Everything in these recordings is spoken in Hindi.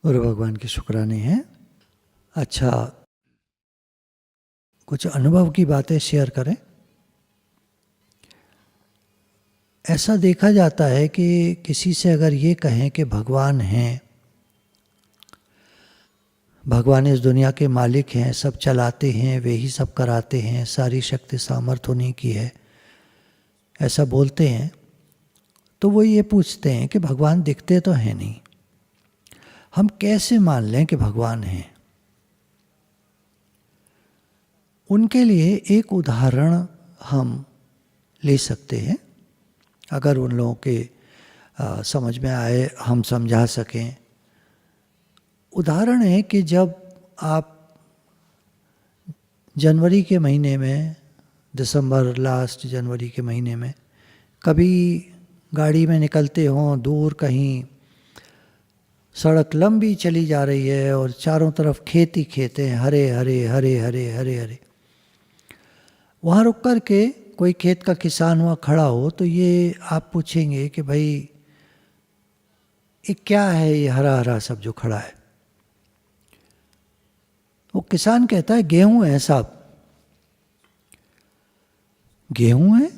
गुरु भगवान के शुक्राने हैं। अच्छा, कुछ अनुभव की बातें शेयर करें। ऐसा देखा जाता है कि किसी से अगर ये कहें कि भगवान हैं, भगवान इस दुनिया के मालिक हैं, सब चलाते हैं, वे ही सब कराते हैं, सारी शक्ति सामर्थ्य उन्हीं की है, ऐसा बोलते हैं, तो वो ये पूछते हैं कि भगवान दिखते तो हैं नहीं, हम कैसे मान लें कि भगवान हैं। उनके लिए एक उदाहरण हम ले सकते हैं, अगर उन लोगों के समझ में आए, हम समझा सकें। उदाहरण है कि जब आप जनवरी के महीने में, दिसंबर लास्ट जनवरी के महीने में कभी गाड़ी में निकलते हों, दूर कहीं सड़क लंबी चली जा रही है और चारों तरफ खेत ही खेत हैं, हरे हरे हरे हरे हरे हरे, वहाँ रुक कर के कोई खेत का किसान हुआ खड़ा हो तो ये आप पूछेंगे कि भाई ये क्या है, ये हरा हरा सब जो खड़ा है। वो किसान कहता है गेहूं है साहब। गेहूं है?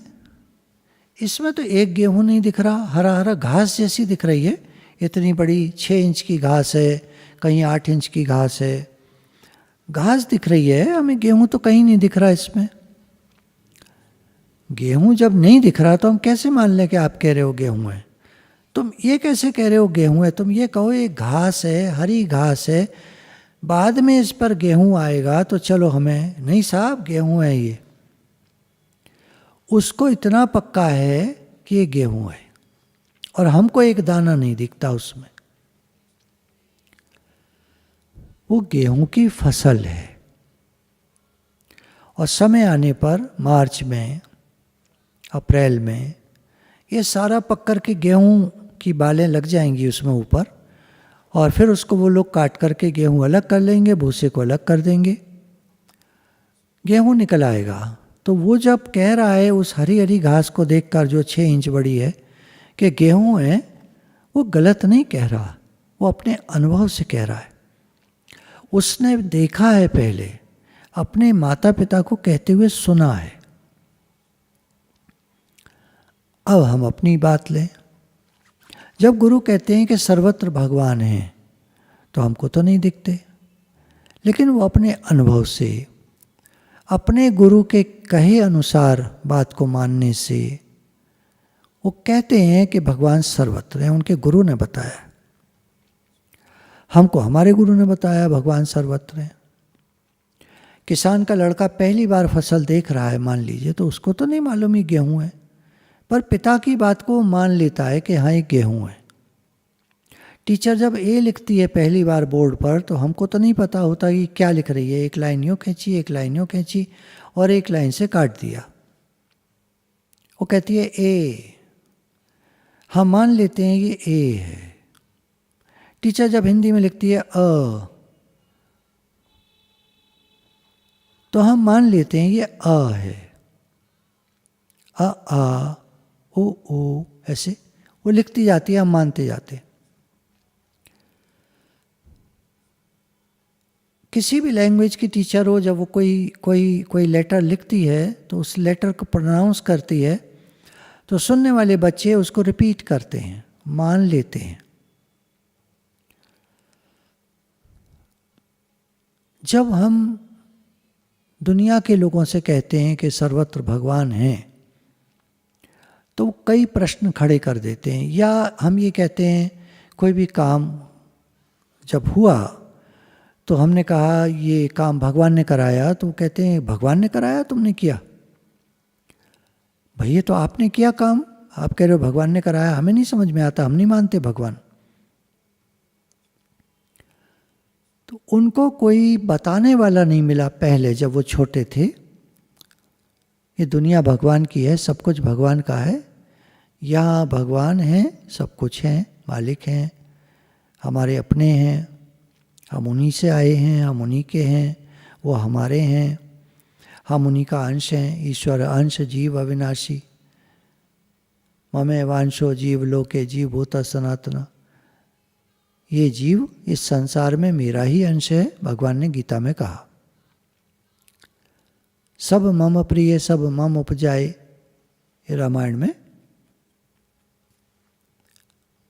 इसमें तो एक गेहूं नहीं दिख रहा, हरा हरा घास जैसी दिख रही है, इतनी बड़ी 6 इंच की घास है, कहीं 8 इंच की घास है, घास दिख रही है, हमें गेहूं तो कहीं नहीं दिख रहा इसमें। गेहूं जब नहीं दिख रहा तो हम कैसे मान लें कि आप कह रहे हो गेहूं है? तुम ये कैसे कह रहे हो गेहूं है? तुम ये कहो ये घास है, हरी घास है, बाद में इस पर गेहूं आएगा तो चलो हमें, नहीं साहब गेहूं है ये। उसको इतना पक्का है कि ये गेहूं है और हमको एक दाना नहीं दिखता उसमें। वो गेहूं की फसल है और समय आने पर मार्च में, अप्रैल में ये सारा पक के गेहूं की बालें लग जाएंगी उसमें ऊपर, और फिर उसको वो लोग काट करके गेहूं अलग कर लेंगे, भूसे को अलग कर देंगे, गेहूं निकल आएगा। तो वो जब कह रहा है उस हरी हरी घास को देखकर जो 6 इंच बड़ी है कि गेहूं है, वो गलत नहीं कह रहा, वो अपने अनुभव से कह रहा है। उसने देखा है, पहले अपने माता पिता को कहते हुए सुना है। अब हम अपनी बात लें। जब गुरु कहते हैं कि सर्वत्र भगवान हैं तो हमको तो नहीं दिखते, लेकिन वो अपने अनुभव से, अपने गुरु के कहे अनुसार बात को मानने से वो कहते हैं कि भगवान सर्वत्र हैं। उनके गुरु ने बताया, हमको हमारे गुरु ने बताया भगवान सर्वत्र हैं। किसान का लड़का पहली बार फसल देख रहा है मान लीजिए, तो उसको तो नहीं मालूम ये गेहूं है, पर पिता की बात को मान लेता है कि हाँ ये गेहूं है। टीचर जब ए लिखती है पहली बार बोर्ड पर, तो हमको तो नहीं पता होता कि क्या लिख रही है, एक लाइन यूँ खींची, एक लाइन यूँ खींची और एक लाइन से काट दिया। वो कहती है ए, हम मान लेते हैं ये ए है। टीचर जब हिंदी में लिखती है अ, तो हम मान लेते हैं ये अ है। अ आ ओ ऐसे वो लिखती जाती है, हम मानते जाते हैं। किसी भी लैंग्वेज की टीचर हो, जब वो कोई लेटर लिखती है तो उस लेटर को प्रोनाउंस करती है, तो सुनने वाले बच्चे उसको रिपीट करते हैं, मान लेते हैं। जब हम दुनिया के लोगों से कहते हैं कि सर्वत्र भगवान हैं, तो कई प्रश्न खड़े कर देते हैं। या हम ये कहते हैं, कोई भी काम जब हुआ तो हमने कहा ये काम भगवान ने कराया, तो कहते हैं भगवान ने कराया, तुमने किया? भाई ये तो आपने किया काम, आप कह रहे हो भगवान ने कराया, हमें नहीं समझ में आता, हम नहीं मानते भगवान। तो उनको कोई बताने वाला नहीं मिला पहले जब वो छोटे थे, ये दुनिया भगवान की है, सब कुछ भगवान का है, यहाँ भगवान है, सब कुछ है, मालिक हैं, हमारे अपने हैं, हम उन्हीं से आए हैं, हम उन्हीं के हैं, वो हमारे हैं, हम उन्हीं का अंश हैं। ईश्वर अंश जीव अविनाशी, ममे वांशो जीव लोके जीव भूता सनातना, ये जीव इस संसार में मेरा ही अंश है, भगवान ने गीता में कहा। सब मम प्रिय सब मम उपजाए, ये रामायण में,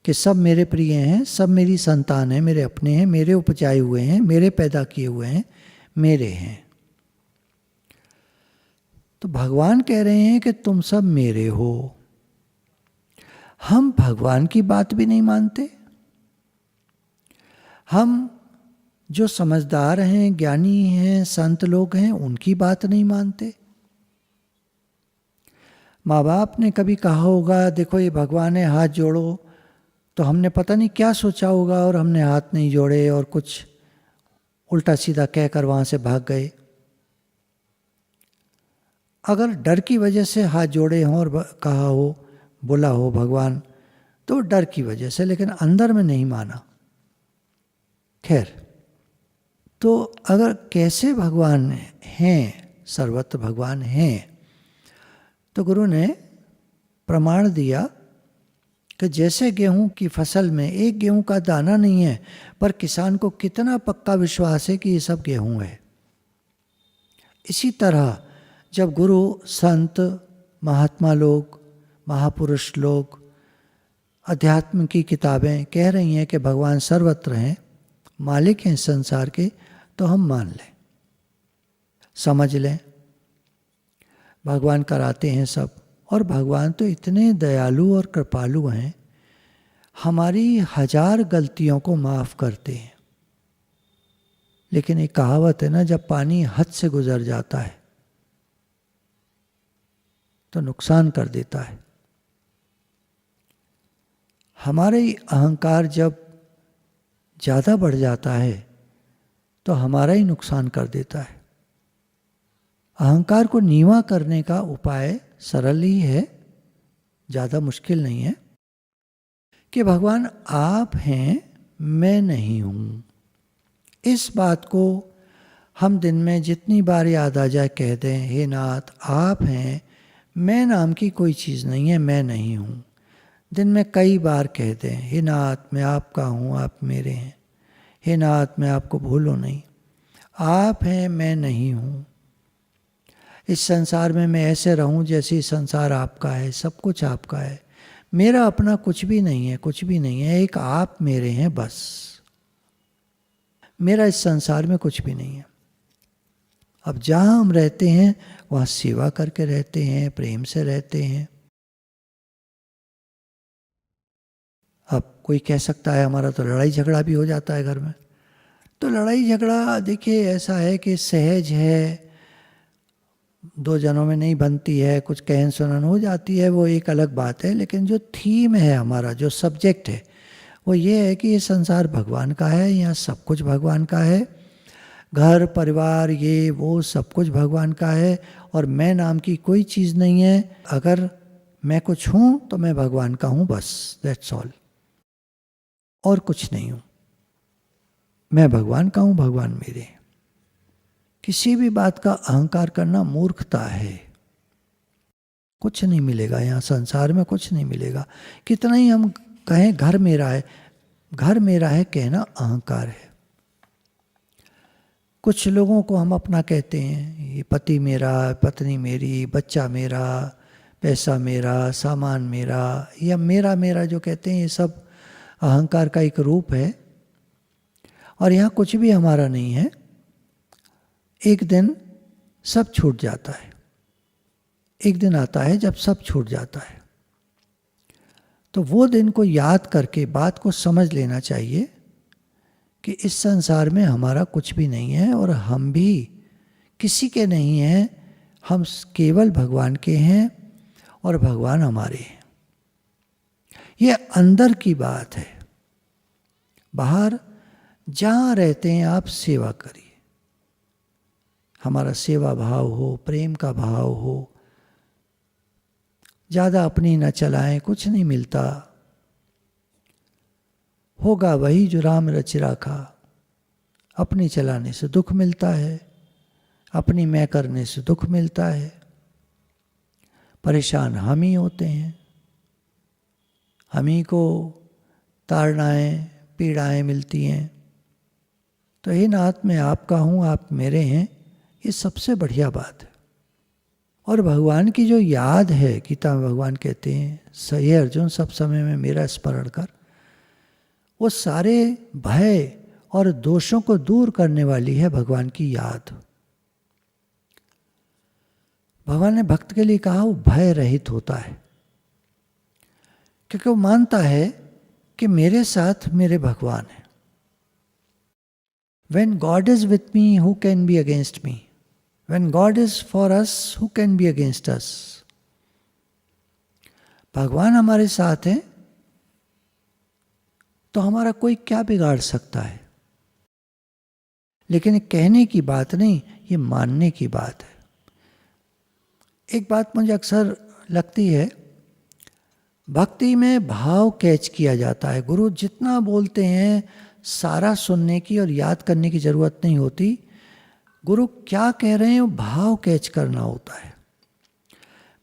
कि सब मेरे प्रिय हैं, सब मेरी संतान है, मेरे अपने हैं, मेरे उपजाए हुए हैं, मेरे पैदा किए हुए हैं, मेरे हैं। तो भगवान कह रहे हैं कि तुम सब मेरे हो। हम भगवान की बात भी नहीं मानते। हम जो समझदार हैं, ज्ञानी हैं, संत लोग हैं, उनकी बात नहीं मानते। माँ बाप ने कभी कहा होगा देखो ये भगवान है, हाथ जोड़ो, तो हमने पता नहीं क्या सोचा होगा और हमने हाथ नहीं जोड़े और कुछ उल्टा सीधा कहकर वहाँ से भाग गए। अगर डर की वजह से हाथ जोड़े हों और कहा हो, बोला हो भगवान, तो डर की वजह से, लेकिन अंदर में नहीं माना। खैर, तो अगर कैसे भगवान हैं, सर्वत्र भगवान हैं, तो गुरु ने प्रमाण दिया कि जैसे गेहूं की फसल में एक गेहूं का दाना नहीं है, पर किसान को कितना पक्का विश्वास है कि ये सब गेहूं है। इसी तरह जब गुरु, संत, महात्मा लोग, महापुरुष लोग, अध्यात्म की किताबें कह रही हैं कि भगवान सर्वत्र हैं, मालिक हैं संसार के, तो हम मान लें, समझ लें भगवान कराते हैं सब। और भगवान तो इतने दयालु और कृपालु हैं, हमारी 1000 गलतियों को माफ़ करते हैं। लेकिन एक कहावत है ना, जब पानी हद से गुजर जाता है तो नुकसान कर देता है। हमारे अहंकार जब ज़्यादा बढ़ जाता है तो हमारा ही नुकसान कर देता है। अहंकार को नीवा करने का उपाय सरल ही है, ज़्यादा मुश्किल नहीं है, कि भगवान आप हैं, मैं नहीं हूँ। इस बात को हम दिन में जितनी बार याद आ जाए कह दें, हे नाथ आप हैं, मैं नाम की कोई चीज़ नहीं है, मैं नहीं हूँ। दिन में कई बार कह दें, हे नाथ मैं आपका हूँ, आप मेरे हैं, हे नाथ मैं आपको भूलूँ नहीं, आप हैं, मैं नहीं हूँ। इस संसार में मैं ऐसे रहूं जैसे संसार आपका है, सब कुछ आपका है, मेरा अपना कुछ भी नहीं है, कुछ भी नहीं है, एक आप मेरे हैं बस। मेरा इस संसार में कुछ भी नहीं है। अब जहाँ हम रहते हैं वहाँ सेवा करके रहते हैं, प्रेम से रहते हैं। अब कोई कह सकता है हमारा तो लड़ाई झगड़ा भी हो जाता है घर में। तो लड़ाई झगड़ा देखिए ऐसा है कि सहज है, 2 जनों में नहीं बनती है, कुछ कहन सुनन हो जाती है, वो एक अलग बात है। लेकिन जो थीम है हमारा, जो सब्जेक्ट है, वो ये है कि ये संसार भगवान का है, यहाँ सब कुछ भगवान का है, घर परिवार ये वो सब कुछ भगवान का है, और मैं नाम की कोई चीज़ नहीं है। अगर मैं कुछ हूँ तो मैं भगवान का हूँ बस, दैट्स ऑल, और कुछ नहीं हूँ। मैं भगवान का हूँ, भगवान मेरे हैं। किसी भी बात का अहंकार करना मूर्खता है। कुछ नहीं मिलेगा यहाँ संसार में, कुछ नहीं मिलेगा। कितना ही हम कहें घर मेरा है, घर मेरा है कहना अहंकार है। कुछ लोगों को हम अपना कहते हैं, ये पति मेरा, पत्नी मेरी, बच्चा मेरा, पैसा मेरा, सामान मेरा, या मेरा मेरा जो कहते हैं, ये सब अहंकार का एक रूप है। और यहाँ कुछ भी हमारा नहीं है। एक दिन सब छूट जाता है, एक दिन आता है जब सब छूट जाता है। तो वो दिन को याद करके बात को समझ लेना चाहिए कि इस संसार में हमारा कुछ भी नहीं है और हम भी किसी के नहीं हैं, हम केवल भगवान के हैं और भगवान हमारे हैं। ये अंदर की बात है। बाहर जहाँ रहते हैं आप सेवा करिए, हमारा सेवा भाव हो, प्रेम का भाव हो, ज़्यादा अपनी न चलाएं, कुछ नहीं मिलता। होगा वही जो राम रच राखा। अपनी चलाने से दुख मिलता है, अपनी मैं करने से दुख मिलता है। परेशान हम ही होते हैं, हम ही को ताड़ना है, पीड़ाएं मिलती हैं। तो हे नाथ, मैं आपका हूँ, आप मेरे हैं, ये सबसे बढ़िया बात है। और भगवान की जो याद है, गीता में भगवान कहते हैं, सही अर्जुन सब समय में मेरा स्मरण कर, वो सारे भय और दोषों को दूर करने वाली है भगवान की याद। भगवान ने भक्त के लिए कहा वो भय रहित होता है, क्योंकि वो मानता है कि मेरे साथ मेरे भगवान है। When God is with me, who can be against me? When God is for us, who can be against us? भगवान हमारे साथ है तो हमारा कोई क्या बिगाड़ सकता है। लेकिन ये कहने की बात नहीं, ये मानने की बात है। एक बात मुझे अक्सर लगती है, भक्ति में भाव कैच किया जाता है। गुरु जितना बोलते हैं सारा सुनने की और याद करने की जरूरत नहीं होती। गुरु क्या कह रहे हैं भाव कैच करना होता है।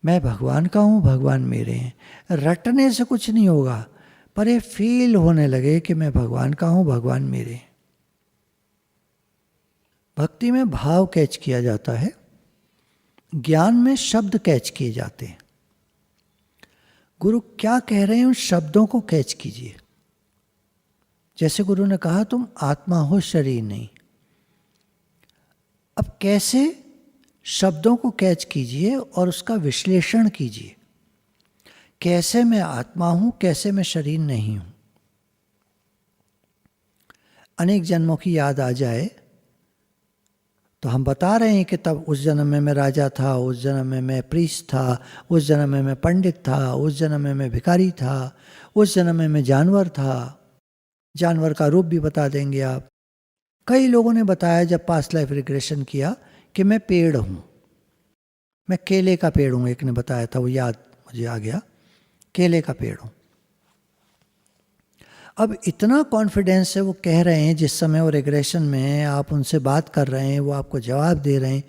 मैं भगवान का हूँ, भगवान मेरे हैं। रटने से कुछ नहीं होगा, पर ये फील होने लगे कि मैं भगवान का हूँ, भगवान मेरे हैं। भक्ति में भाव कैच किया जाता है, ज्ञान में शब्द कैच किए जाते हैं। गुरु क्या कह रहे हैं उन शब्दों को कैच कीजिए। जैसे गुरु ने कहा तुम आत्मा हो, शरीर नहीं। अब कैसे शब्दों को कैच कीजिए और उसका विश्लेषण कीजिए। कैसे मैं आत्मा हूं, कैसे मैं शरीर नहीं हूं। अनेक जन्मों की याद आ जाए तो हम बता रहे हैं कि तब उस जन्म में मैं राजा था, उस जन्म में मैं प्रीस्ट था, उस जन्म में मैं पंडित था, उस जन्म में मैं भिखारी था, उस जन्म में मैं जानवर था। जानवर का रूप भी बता देंगे आप। कई लोगों ने बताया जब पास्ट लाइफ रिग्रेशन किया कि मैं पेड़ हूँ, मैं केले का पेड़ हूँ। एक ने बताया था, वो याद मुझे आ गया, केले का पेड़ हूँ। अब इतना कॉन्फिडेंस से वो कह रहे हैं, जिस समय वो रिग्रेशन में हैं, आप उनसे बात कर रहे हैं, वो आपको जवाब दे रहे हैं।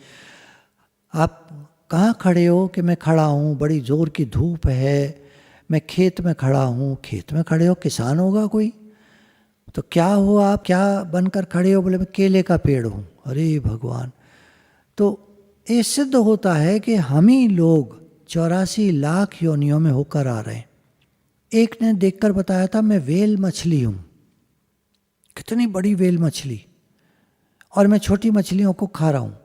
आप कहाँ खड़े हो? कि मैं खड़ा हूँ, बड़ी ज़ोर की धूप है, मैं खेत में खड़ा हूँ। खेत में खड़े हो, किसान होगा कोई? तो क्या हो आप, क्या बनकर खड़े हो? बोले मैं केले का पेड़ हूँ। अरे भगवान! तो ये सिद्ध होता है कि हम ही लोग 84 लाख योनियों में होकर आ रहे हैं। एक ने देखकर बताया था मैं वेल मछली हूँ। कितनी बड़ी वेल मछली, और मैं छोटी मछलियों को खा रहा हूँ।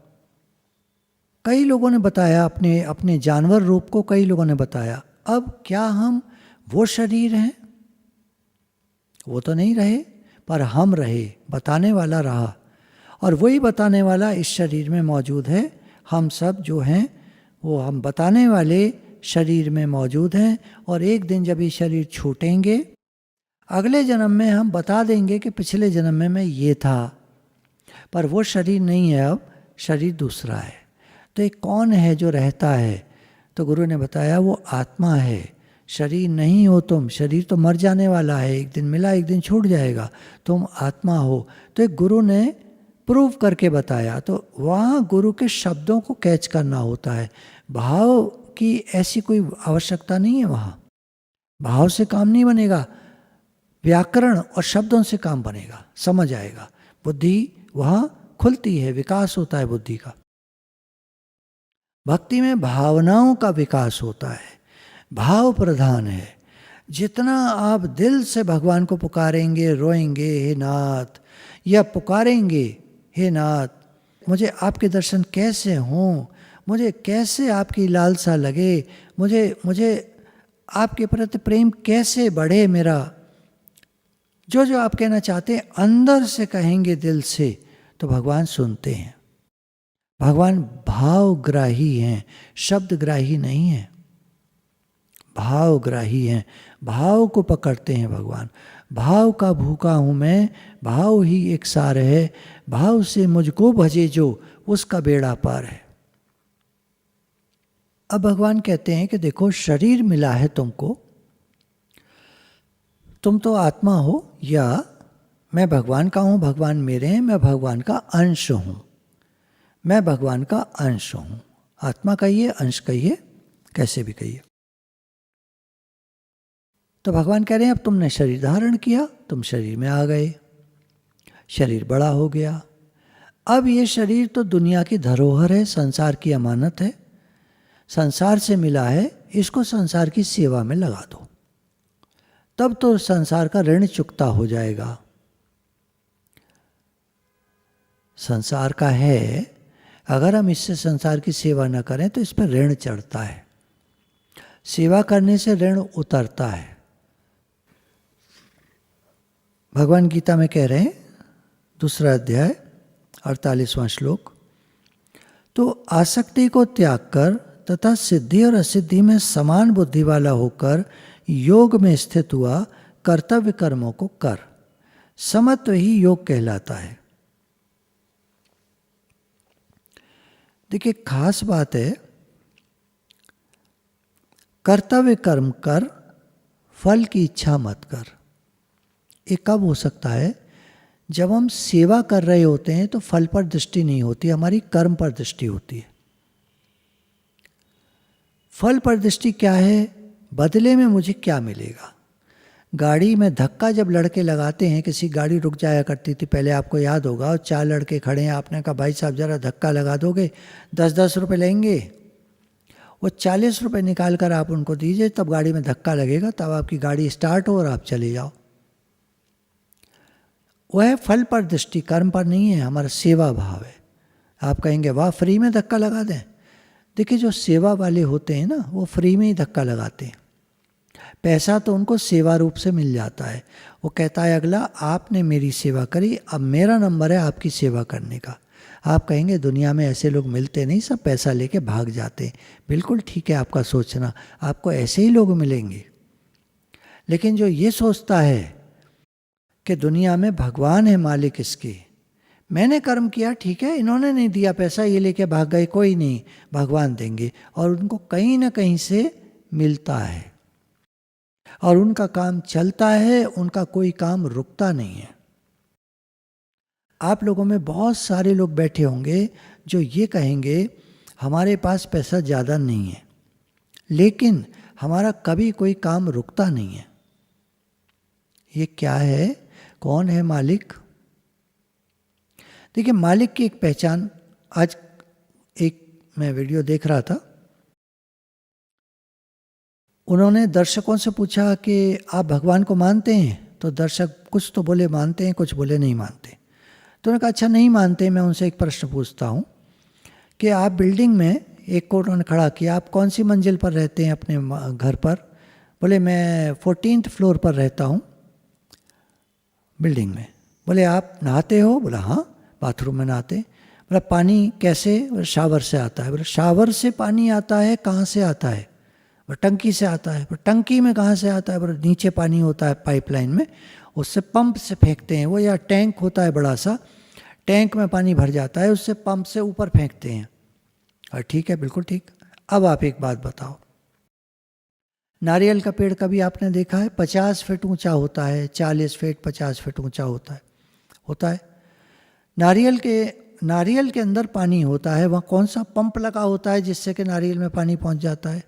कई लोगों ने बताया अपने अपने जानवर रूप को, कई लोगों ने बताया। अब क्या हम वो शरीर हैं? वो तो नहीं रहे, पर हम रहे, बताने वाला रहा, और वही बताने वाला इस शरीर में मौजूद है। हम सब जो हैं वो हम बताने वाले शरीर में मौजूद हैं। और एक दिन जब ये शरीर छूटेंगे, अगले जन्म में हम बता देंगे कि पिछले जन्म में मैं ये था, पर वो शरीर नहीं है, अब शरीर दूसरा है। तो ये कौन है जो रहता है? तो गुरु ने बताया वो आत्मा है, शरीर नहीं हो तुम। शरीर तो मर जाने वाला है, एक दिन मिला, एक दिन छूट जाएगा। तुम आत्मा हो। तो एक गुरु ने प्रूव करके बताया। तो वहाँ गुरु के शब्दों को कैच करना होता है, भाव की ऐसी कोई आवश्यकता नहीं है। वहाँ भाव से काम नहीं बनेगा, व्याकरण और शब्दों से काम बनेगा, समझ आएगा। बुद्धि वहाँ खुलती है, विकास होता है बुद्धि का। भक्ति में भावनाओं का विकास होता है, भाव प्रधान है। जितना आप दिल से भगवान को पुकारेंगे, रोएंगे हे नाथ, या पुकारेंगे हे नाथ मुझे आपके दर्शन कैसे हों, मुझे कैसे आपकी लालसा लगे, मुझे आपके प्रति प्रेम कैसे बढ़े मेरा, जो जो आप कहना चाहते हैं अंदर से कहेंगे दिल से, तो भगवान सुनते हैं। भगवान भावग्राही हैं, शब्दग्राही नहीं हैं, भावग्राही हैं। भाव को पकड़ते हैं भगवान। भाव का भूखा हूँ मैं, भाव ही एक सार है, भाव से मुझको भजे जो उसका बेड़ा पार है। अब भगवान कहते हैं कि देखो शरीर मिला है तुमको, तुम तो आत्मा हो, या मैं भगवान का हूँ, भगवान मेरे हैं, मैं भगवान का अंश हूँ। मैं भगवान का अंश हूँ। आत्मा कहिए, अंश कहिए, कैसे भी कहिए। तो भगवान कह रहे हैं अब तुमने शरीर धारण किया, तुम शरीर में आ गए, शरीर बड़ा हो गया। अब ये शरीर तो दुनिया की धरोहर है, संसार की अमानत है, संसार से मिला है, इसको संसार की सेवा में लगा दो, तब तो संसार का ऋण चुकता हो जाएगा। संसार का है, अगर हम इससे संसार की सेवा न करें तो इस पर ऋण चढ़ता है, सेवा करने से ऋण उतरता है। भगवान गीता में कह रहे हैं, दूसरा अध्याय 48वां श्लोक, तो आसक्ति को त्याग कर तथा सिद्धि और असिद्धि में समान बुद्धि वाला होकर योग में स्थित हुआ कर्तव्य कर्मों को कर, समत्व ही योग कहलाता है। देखिए खास बात है, कर्तव्य कर्म कर, फल की इच्छा मत कर। ये कब हो सकता है? जब हम सेवा कर रहे होते हैं तो फल पर दृष्टि नहीं होती, हमारी कर्म पर दृष्टि होती है। फल पर दृष्टि क्या है? बदले में मुझे क्या मिलेगा। गाड़ी में धक्का जब लड़के लगाते हैं, किसी गाड़ी रुक जाया करती थी पहले, आपको याद होगा, और 4 लड़के खड़े हैं, आपने कहा भाई साहब ज़रा धक्का लगा दोगे, 10-10 रुपये लेंगे। वो 40 रुपये निकाल कर आप उनको दीजिए, तब गाड़ी में धक्का लगेगा, तब आपकी गाड़ी स्टार्ट हो और आप चले जाओ। वह फल पर दृष्टि, कर्म पर नहीं है, हमारा सेवा भाव है। आप कहेंगे वाह फ्री में धक्का लगा दें। देखिए जो सेवा वाले होते हैं ना, वो फ्री में ही धक्का लगाते हैं, पैसा तो उनको सेवा रूप से मिल जाता है। वो कहता है अगला, आपने मेरी सेवा करी, अब मेरा नंबर है आपकी सेवा करने का। आप कहेंगे दुनिया में ऐसे लोग मिलते नहीं, सब पैसा लेके भाग जाते हैं। बिल्कुल ठीक है आपका सोचना, आपको ऐसे ही लोग मिलेंगे। लेकिन जो ये सोचता है कि दुनिया में भगवान है मालिक इसके, मैंने कर्म किया ठीक है, इन्होंने नहीं दिया पैसा, ये लेके भाग गए, कोई नहीं, भगवान देंगे, और उनको कहीं ना कहीं से मिलता है और उनका काम चलता है, उनका कोई काम रुकता नहीं है। आप लोगों में बहुत सारे लोग बैठे होंगे जो ये कहेंगे हमारे पास पैसा ज़्यादा नहीं है, लेकिन हमारा कभी कोई काम रुकता नहीं है। ये क्या है? कौन है मालिक? देखिए मालिक की एक पहचान, आज एक मैं वीडियो देख रहा था, उन्होंने दर्शकों से पूछा कि आप भगवान को मानते हैं? तो दर्शक कुछ तो बोले मानते हैं, कुछ बोले नहीं मानते। तो उन्होंने कहा अच्छा नहीं मानते, मैं उनसे एक प्रश्न पूछता हूँ कि आप बिल्डिंग में, एक को उन्होंने खड़ा किया, आप कौन सी मंजिल पर रहते हैं अपने घर पर? बोले मैं 14th फ्लोर पर रहता हूँ बिल्डिंग में। बोले आप नहाते हो? बोला हाँ, बाथरूम में नहाते। बोला पानी कैसे? बोले शावर से आता है। बोले शावर से पानी आता है, कहाँ से आता है? बोले टंकी से आता है। बोले टंकी में कहाँ से आता है? बोले नीचे पानी होता है पाइपलाइन में, उससे पंप से फेंकते हैं वो, या टैंक होता है बड़ा सा, टैंक में पानी भर जाता है, उससे पंप से ऊपर फेंकते हैं। और ठीक है, बिल्कुल ठीक। अब आप एक बात बताओ, नारियल का पेड़ कभी आपने देखा है? 50 फीट ऊंचा होता है, 40 फीट 50 फीट ऊंचा होता है। नारियल के अंदर पानी होता है, वहाँ कौन सा पंप लगा होता है जिससे कि नारियल में पानी पहुँच जाता है?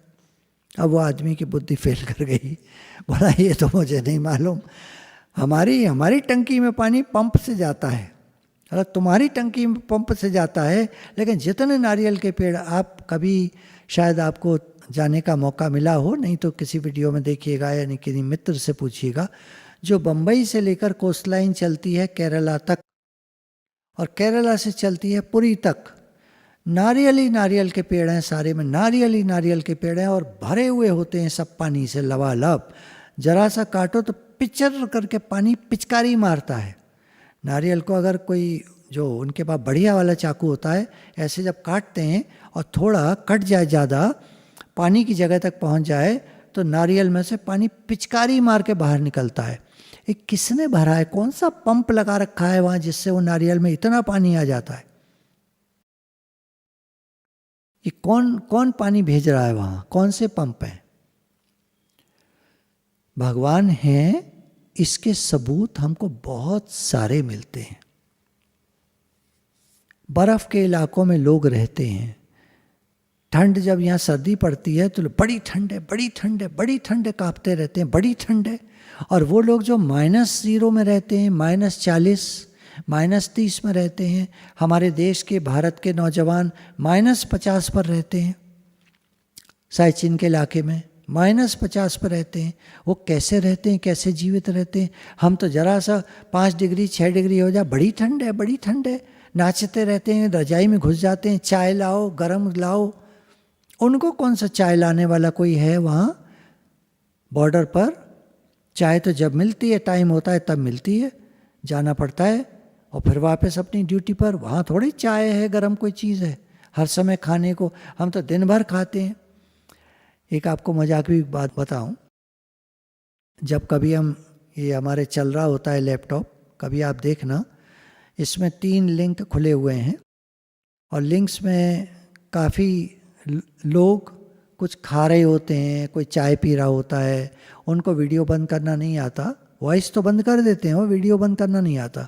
अब वो आदमी की बुद्धि फेल कर गई, बोला ये तो मुझे नहीं मालूम, हमारी टंकी में पानी पंप से जाता है। अगर तुम्हारी टंकी में पंप से जाता है, लेकिन जितने नारियल के पेड़, आप कभी शायद आपको जाने का मौका मिला हो, नहीं तो किसी वीडियो में देखिएगा या किसी मित्र से पूछिएगा, जो बम्बई से लेकर कोस्ट लाइन चलती है केरला तक, और केरला से चलती है पुरी तक, नारियल ही नारियल के पेड़ हैं, सारे में नारियल ही नारियल के पेड़ हैं, और भरे हुए होते हैं सब पानी से लबालब। जरा सा काटो तो पिचर करके पानी पिचकारी मारता है। नारियल को अगर कोई जो उनके पास बढ़िया वाला चाकू होता है, ऐसे जब काटते हैं और थोड़ा कट जाए, ज़्यादा पानी की जगह तक पहुंच जाए, तो नारियल में से पानी पिचकारी मार के बाहर निकलता है। ये किसने भरा है? कौन सा पंप लगा रखा है वहाँ जिससे वो नारियल में इतना पानी आ जाता है? ये कौन पानी भेज रहा है वहाँ? कौन से पंप हैं? भगवान हैं, इसके सबूत हमको बहुत सारे मिलते हैं। बर्फ के इलाकों में लोग रहते हैं, ठंड जब यहाँ सर्दी पड़ती है तो बड़ी ठंड है, बड़ी ठंड है, बड़ी ठंड है, कांपते रहते हैं, बड़ी ठंड है। और वो लोग जो -0 में रहते हैं, -40, -30 में रहते हैं, हमारे देश के, भारत के नौजवान -50 पर रहते हैं, साइचिन के इलाके में -50 पर रहते हैं। वो कैसे रहते हैं, कैसे जीवित रहते हैं? हम तो जरा सा 5 डिग्री 6 डिग्री हो जाए, बड़ी ठंड है, बड़ी ठंड है, नाचते रहते हैं, रजाई में घुस जाते हैं, चाय लाओ, गरम लाओ। उनको कौन सा चाय लाने वाला कोई है वहाँ बॉर्डर पर? चाय तो जब मिलती है, टाइम होता है तब मिलती है, जाना पड़ता है और फिर वापस अपनी ड्यूटी पर। वहाँ थोड़ी चाय है, गरम कोई चीज़ है हर समय खाने को। हम तो दिन भर खाते हैं। एक आपको मजाक भी बात बताऊं, जब कभी हम, ये हमारे चल रहा होता है लैपटॉप, कभी आप देखना, इसमें 3 लिंक खुले हुए हैं और लिंक्स में काफ़ी लोग कुछ खा रहे होते हैं, कोई चाय पी रहा होता है, उनको वीडियो बंद करना नहीं आता, वॉइस तो बंद कर देते हैं, वो वीडियो बंद करना नहीं आता,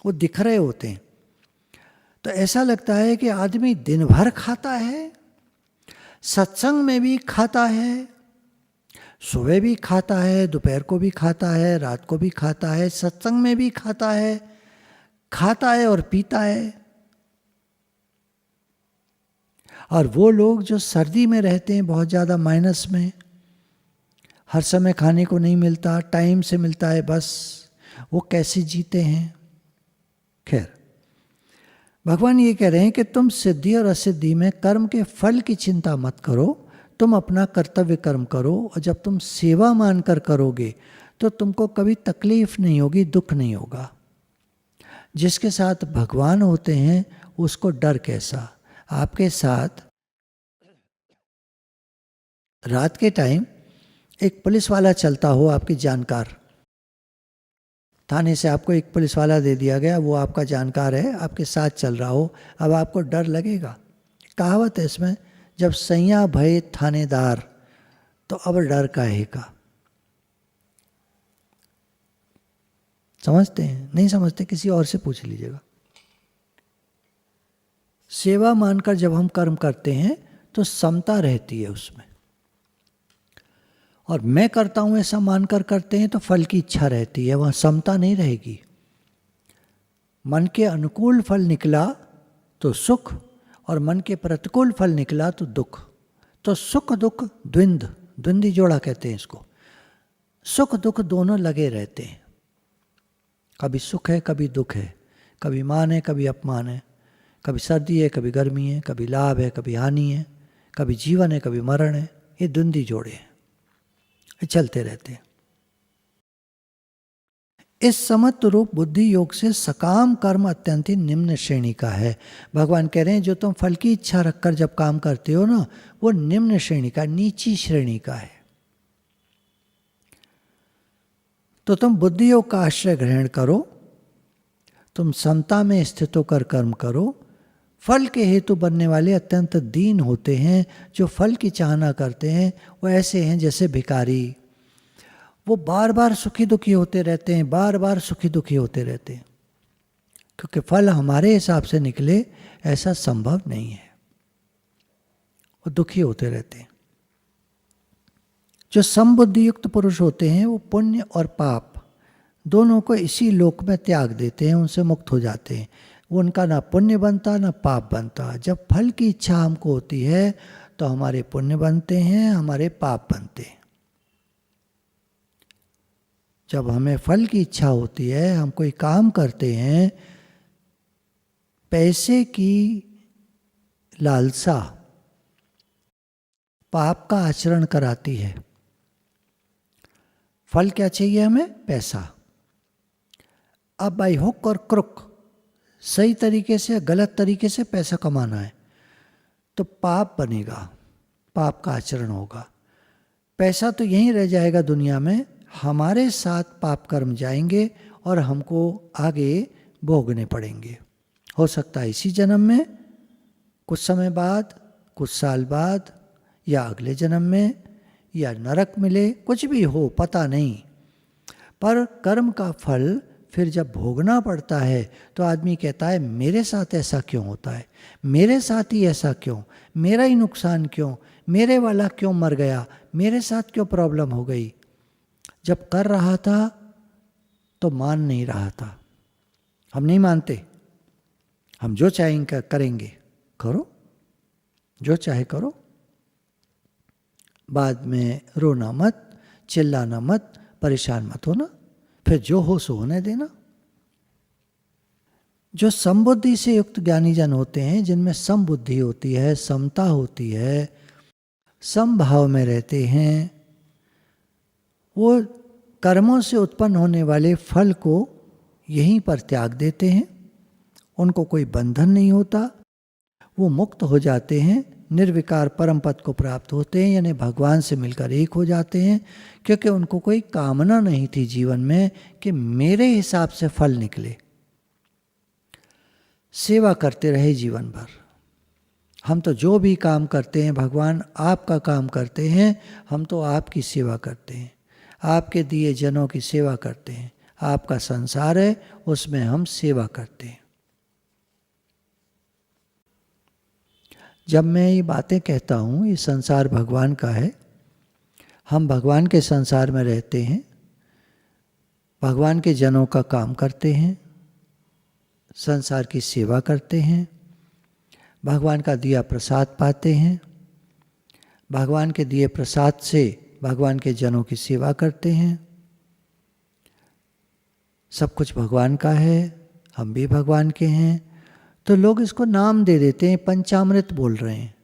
वो दिख रहे होते हैं। तो ऐसा लगता है कि आदमी दिन भर खाता है, सत्संग में भी खाता है, सुबह भी खाता है, दोपहर को भी खाता है, रात को भी खाता है, सत्संग में भी खाता है और पीता है। और वो लोग जो सर्दी में रहते हैं बहुत ज़्यादा माइनस में, हर समय खाने को नहीं मिलता, टाइम से मिलता है बस, वो कैसे जीते हैं? खैर, भगवान ये कह रहे हैं कि तुम सिद्धि और असिद्धि में कर्म के फल की चिंता मत करो, तुम अपना कर्तव्य कर्म करो, और जब तुम सेवा मानकर करोगे तो तुमको कभी तकलीफ नहीं होगी, दुख नहीं होगा। जिसके साथ भगवान होते हैं उसको डर कैसा? आपके साथ रात के टाइम एक पुलिस वाला चलता हो, आपकी जानकार, थाने से आपको एक पुलिस वाला दे दिया गया, वो आपका जानकार है, आपके साथ चल रहा हो, अब आपको डर लगेगा? कहावत है इसमें, जब सैया भय थानेदार, तो अब डर काहे का? समझते हैं? नहीं समझते? किसी और से पूछ लीजिएगा। सेवा मानकर जब हम कर्म करते हैं तो समता रहती है उसमें, और मैं करता हूं ऐसा मानकर करते हैं तो फल की इच्छा रहती है, वहाँ समता नहीं रहेगी। मन के अनुकूल फल निकला तो सुख, और मन के प्रतिकूल फल निकला तो दुख। तो सुख दुख द्वंद्वी जोड़ा कहते हैं इसको। सुख दुख दोनों लगे रहते हैं, कभी सुख है कभी दुख है, कभी मान है कभी अपमान है, कभी सर्दी है कभी गर्मी है, कभी लाभ है कभी हानि है, कभी जीवन है कभी मरण है। ये द्वंद्वी जोड़े हैं, ये चलते रहते हैं। इस समत्व रूप बुद्धि योग से सकाम कर्म अत्यंत ही निम्न श्रेणी का है। भगवान कह रहे हैं जो तुम फल की इच्छा रखकर जब काम करते हो ना, वो निम्न श्रेणी का, नीची श्रेणी का है। तो तुम बुद्धि योग का आश्रय ग्रहण करो, तुम समता में स्थित होकर कर्म करो। फल के हेतु बनने वाले अत्यंत दीन होते हैं, जो फल की चाहना करते हैं वो ऐसे हैं जैसे भिखारी। वो बार बार सुखी दुखी होते रहते हैं, बार बार सुखी दुखी होते रहते हैं, क्योंकि फल हमारे हिसाब से निकले ऐसा संभव नहीं है, वो दुखी होते रहते हैं। जो समबुद्धि युक्त पुरुष होते हैं वो पुण्य और पाप दोनों को इसी लोक में त्याग देते हैं, उनसे मुक्त हो जाते हैं। वो उनका ना पुण्य बनता ना पाप बनता। जब फल की इच्छा हमको होती है तो हमारे पुण्य बनते हैं, हमारे पाप बनते हैं। जब हमें फल की इच्छा होती है, हम कोई काम करते हैं, पैसे की लालसा पाप का आचरण कराती है। फल क्या चाहिए हमें? पैसा। अब बाई हुक और क्रुक सही तरीके से गलत तरीके से पैसा कमाना है तो पाप बनेगा, पाप का आचरण होगा। पैसा तो यहीं रह जाएगा दुनिया में, हमारे साथ पाप कर्म जाएंगे और हमको आगे भोगने पड़ेंगे। हो सकता है इसी जन्म में, कुछ समय बाद, कुछ साल बाद, या अगले जन्म में, या नरक मिले, कुछ भी हो पता नहीं। पर कर्म का फल फिर जब भोगना पड़ता है तो आदमी कहता है मेरे साथ ऐसा क्यों होता है, मेरे साथ ही ऐसा क्यों, मेरा ही नुकसान क्यों, मेरे वाला क्यों मर गया, मेरे साथ क्यों प्रॉब्लम हो गई। जब कर रहा था तो मान नहीं रहा था। हम नहीं मानते, हम जो चाहेंगे करेंगे, करो जो चाहे करो, बाद में रोना मत, चिल्लाना मत, परेशान मत होना, फिर जो हो सो होने देना। जो समबुद्धि से युक्त ज्ञानी जन होते हैं, जिनमें समबुद्धि होती है, समता होती है, समभाव में रहते हैं, वो कर्मों से उत्पन्न होने वाले फल को यहीं पर त्याग देते हैं। उनको कोई बंधन नहीं होता, वो मुक्त हो जाते हैं, निर्विकार परम पद को प्राप्त होते हैं, यानी भगवान से मिलकर एक हो जाते हैं, क्योंकि उनको कोई कामना नहीं थी जीवन में कि मेरे हिसाब से फल निकले। सेवा करते रहे जीवन भर। हम तो जो भी काम करते हैं भगवान आपका काम करते हैं, हम तो आपकी सेवा करते हैं, आपके दिए जनों की सेवा करते हैं, आपका संसार है उसमें हम सेवा करते हैं। जब मैं ये बातें कहता हूँ, ये संसार भगवान का है, हम भगवान के संसार में रहते हैं, भगवान के जनों का काम करते हैं, संसार की सेवा करते हैं, भगवान का दिया प्रसाद पाते हैं, भगवान के दिए प्रसाद से भगवान के जनों की सेवा करते हैं। सब कुछ भगवान का है, हम भी भगवान के हैं। तो लोग इसको नाम दे देते हैं, पंचामृत बोल रहे हैं।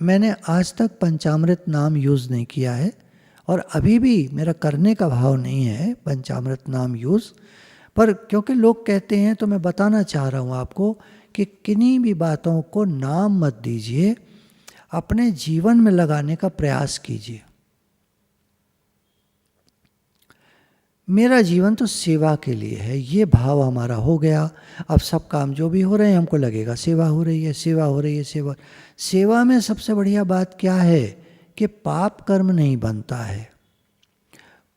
मैंने आज तक पंचामृत नाम यूज़ नहीं किया है, और अभी भी मेरा करने का भाव नहीं है पंचामृत नाम यूज़, पर क्योंकि लोग कहते हैं तो मैं बताना चाह रहा हूँ आपको कि किन्हीं भी बातों को नाम मत दीजिए, अपने जीवन में लगाने का प्रयास कीजिए। मेरा जीवन तो सेवा के लिए है, ये भाव हमारा हो गया। अब सब काम जो भी हो रहे हैं हमको लगेगा सेवा हो रही है, सेवा हो रही है, सेवा। सेवा में सबसे बढ़िया बात क्या है कि पाप कर्म नहीं बनता है,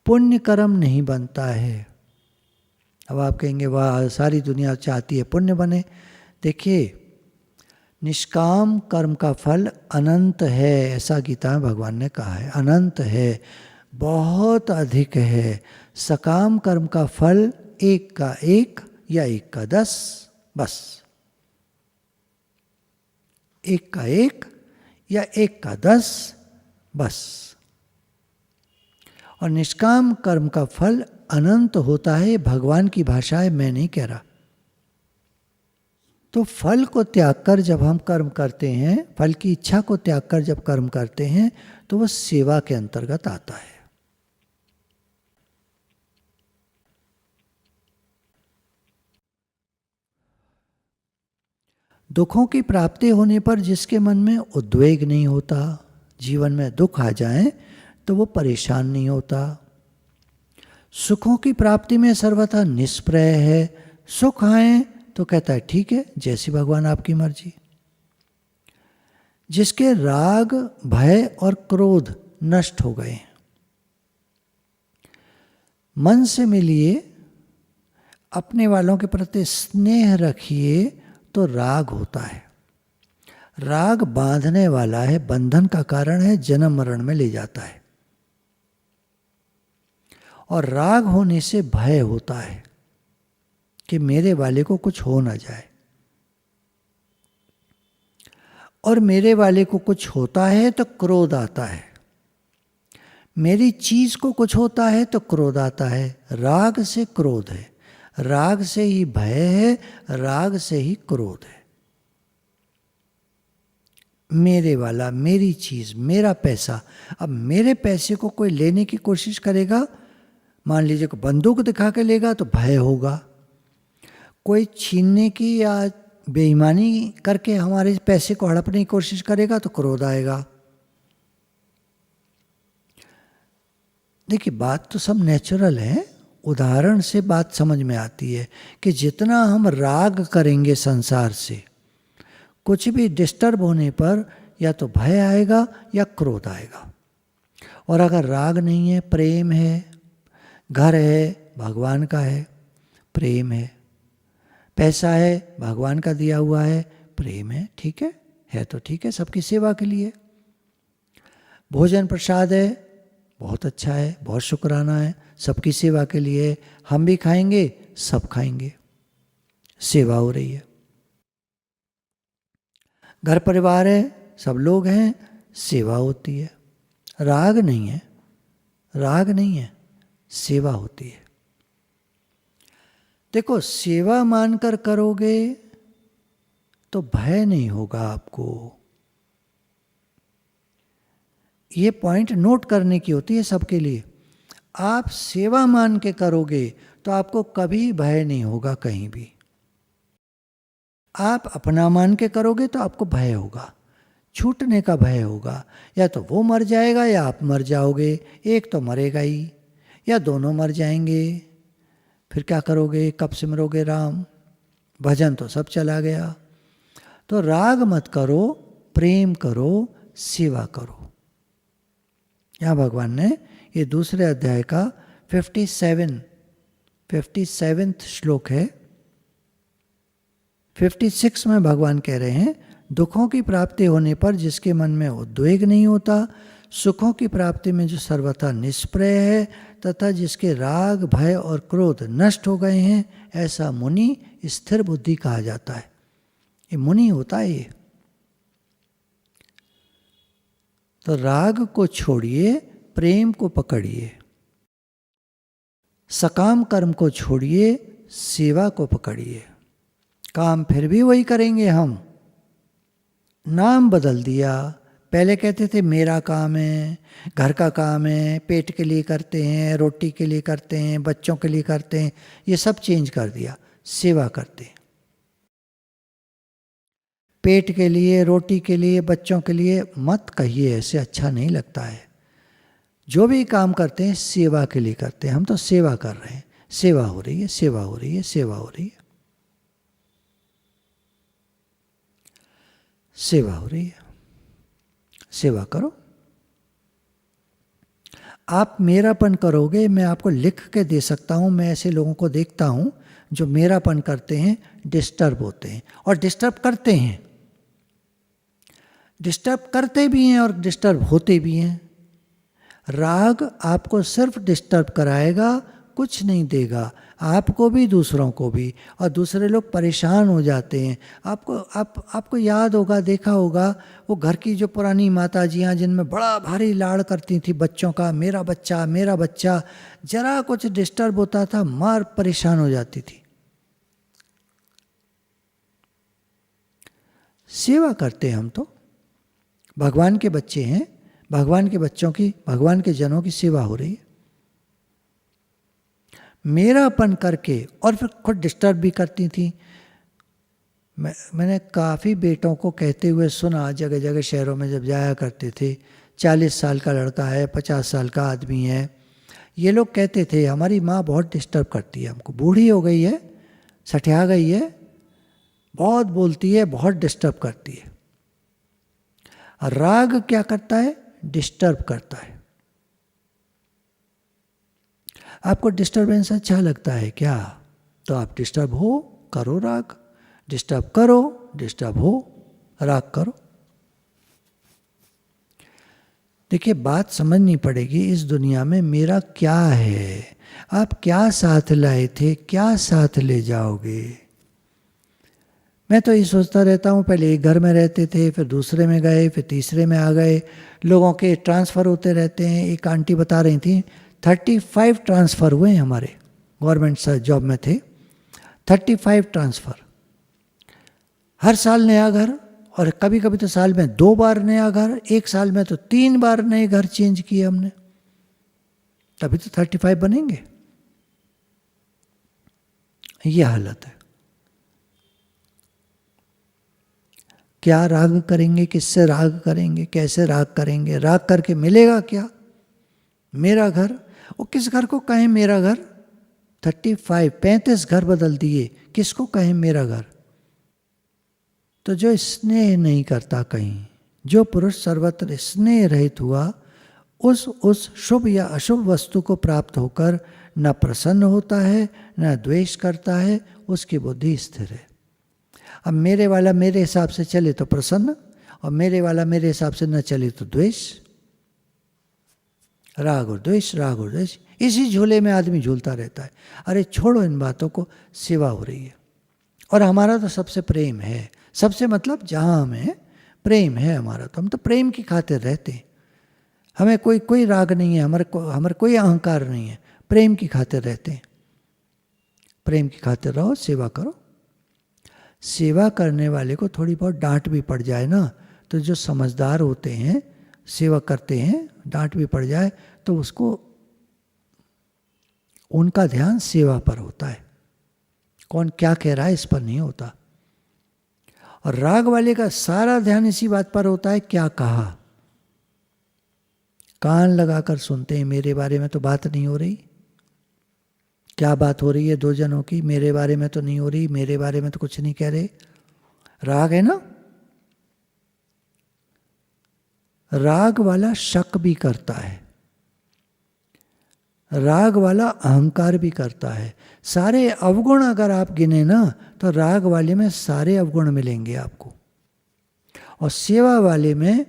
पुण्य कर्म नहीं बनता है। अब आप कहेंगे वाह सारी दुनिया चाहती है पुण्य बने। देखिए, निष्काम कर्म का फल अनंत है, ऐसा गीता में भगवान ने कहा है, अनंत है, बहुत अधिक है। सकाम कर्म का फल एक का एक या एक का 10, बस एक का एक या एक का 10 बस। और निष्काम कर्म का फल अनंत होता है, भगवान की भाषा है, मैं नहीं कह रहा। तो फल को त्याग कर जब हम कर्म करते हैं, फल की इच्छा को त्याग कर जब कर्म करते हैं, तो वह सेवा के अंतर्गत आता है। दुखों की प्राप्ति होने पर जिसके मन में उद्वेग नहीं होता, जीवन में दुख आ जाए तो वो परेशान नहीं होता। सुखों की प्राप्ति में सर्वथा निष्प्रय है, सुख आए तो कहता है ठीक है, जैसी भगवान आपकी मर्जी। जिसके राग, भय और क्रोध नष्ट हो गए, मन से मिलिए, अपने वालों के प्रति स्नेह रखिए, तो राग होता है। राग बांधने वाला है, बंधन का कारण है, जन्म मरण में ले जाता है। और राग होने से भय होता है कि मेरे वाले को कुछ हो ना जाए, और मेरे वाले को कुछ होता है तो क्रोध आता है, मेरी चीज को कुछ होता है तो क्रोध आता है। राग से क्रोध है, राग से ही भय है, राग से ही क्रोध है। मेरे वाला, मेरी चीज, मेरा पैसा। अब मेरे पैसे को कोई लेने की कोशिश करेगा, मान लीजिए कोई बंदूक दिखा के लेगा तो भय होगा, कोई छीनने की या बेईमानी करके हमारे पैसे को हड़पने की कोशिश करेगा तो क्रोध आएगा। देखिए, बात तो सब नेचुरल है, उदाहरण से बात समझ में आती है कि जितना हम राग करेंगे संसार से, कुछ भी डिस्टर्ब होने पर या तो भय आएगा या क्रोध आएगा। और अगर राग नहीं है, प्रेम है, घर है भगवान का है, प्रेम है। पैसा है, भगवान का दिया हुआ है, प्रेम है तो ठीक है, सबकी सेवा के लिए। भोजन प्रसाद है, बहुत अच्छा है, बहुत शुक्राना है, सबकी सेवा के लिए। हम भी खाएंगे, सब खाएंगे, सेवा हो रही है। घर परिवार है, सब लोग हैं, सेवा होती है। राग नहीं है, राग नहीं है, सेवा होती है। देखो, सेवा मानकर करोगे तो भय नहीं होगा आपको। ये पॉइंट नोट करने की होती है सबके लिए। आप सेवा मान के करोगे तो आपको कभी भय नहीं होगा कहीं भी। आप अपना मान के करोगे तो आपको भय होगा, छूटने का भय होगा। या तो वो मर जाएगा या आप मर जाओगे, एक तो मरेगा ही, या दोनों मर जाएंगे। फिर क्या करोगे, कब सिमरोगे राम? भजन तो सब चला गया। तो राग मत करो, प्रेम करो, सेवा करो। यहाँ भगवान ने ये दूसरे अध्याय का 57th श्लोक है। 56 में भगवान कह रहे हैं, दुखों की प्राप्ति होने पर जिसके मन में उद्वेग नहीं होता, सुखों की प्राप्ति में जो सर्वथा निष्प्रय है, तथा जिसके राग, भय और क्रोध नष्ट हो गए हैं, ऐसा मुनि स्थिर बुद्धि कहा जाता है। ये मुनि होता है ये। तो राग को छोड़िए, प्रेम को पकड़िए। सकाम कर्म को छोड़िए, सेवा को पकड़िए। काम फिर भी वही करेंगे हम, नाम बदल दिया। पहले कहते थे मेरा काम है, घर का काम है, पेट के लिए करते हैं, रोटी के लिए करते हैं, बच्चों के लिए करते हैं, ये सब चेंज कर दिया, सेवा करते हैं। पेट के लिए, रोटी के लिए, बच्चों के लिए मत कहिए, ऐसे अच्छा नहीं लगता है। जो भी काम करते हैं सेवा के लिए करते हैं। हम तो सेवा कर रहे हैं, सेवा हो रही है, सेवा हो रही है, सेवा हो रही है, सेवा हो रही है। सेवा करो। आप मेरापन करोगे, मैं आपको लिख के दे सकता हूँ। मैं ऐसे लोगों को देखता हूँ जो मेरापन करते हैं, डिस्टर्ब होते हैं और डिस्टर्ब करते हैं। डिस्टर्ब करते भी हैं और डिस्टर्ब होते भी हैं। राग आपको सिर्फ डिस्टर्ब कराएगा, कुछ नहीं देगा, आपको भी दूसरों को भी। और दूसरे लोग परेशान हो जाते हैं। आपको याद होगा, देखा होगा, वो घर की जो पुरानी माताजियाँ जिनमें बड़ा भारी लाड़ करती थी बच्चों का, मेरा बच्चा मेरा बच्चा, जरा कुछ डिस्टर्ब होता था मार परेशान हो जाती थी। सेवा करते हैं हम तो, भगवान के बच्चे हैं, भगवान के बच्चों की, भगवान के जनों की सेवा हो रही है। मेरापन करके और फिर खुद डिस्टर्ब भी करती थी। मैंने काफ़ी बेटों को कहते हुए सुना, जगह जगह शहरों में जब जाया करते थे। 40 साल का लड़का है, 50 साल का आदमी है, ये लोग कहते थे हमारी माँ बहुत डिस्टर्ब करती है हमको, बूढ़ी हो गई है, सठिया गई है, बहुत बोलती है, बहुत डिस्टर्ब करती है। और राग क्या करता है? डिस्टर्ब करता है। आपको डिस्टर्बेंस अच्छा लगता है क्या? तो आप डिस्टर्ब हो, करो राग। डिस्टर्ब करो, डिस्टर्ब हो, राग करो। देखिए, बात समझनी पड़ेगी इस दुनिया में मेरा क्या है। आप क्या साथ लाए थे, क्या साथ ले जाओगे? मैं तो ये सोचता रहता हूँ, पहले एक घर में रहते थे, फिर दूसरे में गए, फिर तीसरे में आ गए। लोगों के ट्रांसफ़र होते रहते हैं। एक आंटी बता रही थी 35 ट्रांसफ़र हुए हैं हमारे, गवर्नमेंट जॉब में थे, 35 ट्रांसफ़र। हर साल नया घर, और कभी कभी तो साल में 2 बार नया घर, एक साल में तो 3 बार नए घर चेंज किए हमने, तभी तो 35 बनेंगे। ये हालत है। क्या राग करेंगे, किससे राग करेंगे, कैसे राग करेंगे? राग करके मिलेगा क्या? मेरा घर, वो किस घर को कहें मेरा घर? 35 घर बदल दिए, किसको कहें मेरा घर? तो जो स्नेह नहीं करता कहीं, जो पुरुष सर्वत्र स्नेह रहित हुआ, उस शुभ या अशुभ वस्तु को प्राप्त होकर न प्रसन्न होता है न द्वेष करता है, उसकी बुद्धि स्थिर है। अब मेरे वाला मेरे हिसाब से चले तो प्रसन्न, और मेरे वाला मेरे हिसाब से न चले तो द्वेष। राग और द्वेष, राग और द्वेष, इसी झूले में आदमी झूलता रहता है। अरे छोड़ो इन बातों को, सेवा हो रही है और हमारा तो सबसे प्रेम है। सबसे मतलब जहाँ हमें प्रेम है हमारा, तो हम तो प्रेम की खातिर रहते हैं। हमें कोई राग नहीं है, हमारे कोई अहंकार नहीं है, प्रेम की खातिर रहते हैं। प्रेम की खातिर रहो, सेवा करो। सेवा करने वाले को थोड़ी बहुत डांट भी पड़ जाए ना, तो जो समझदार होते हैं, सेवा करते हैं, डांट भी पड़ जाए तो उसको, उनका ध्यान सेवा पर होता है, कौन क्या कह रहा है इस पर नहीं होता। और राग वाले का सारा ध्यान इसी बात पर होता है, क्या कहा। कान लगाकर सुनते हैं, मेरे बारे में तो बात नहीं हो रही। क्या बात हो रही है दो जनों की, मेरे बारे में तो नहीं हो रही, मेरे बारे में तो कुछ नहीं कह रहे। राग है ना। राग वाला शक भी करता है, राग वाला अहंकार भी करता है। सारे अवगुण अगर आप गिने ना, तो राग वाले में सारे अवगुण मिलेंगे आपको, और सेवा वाले में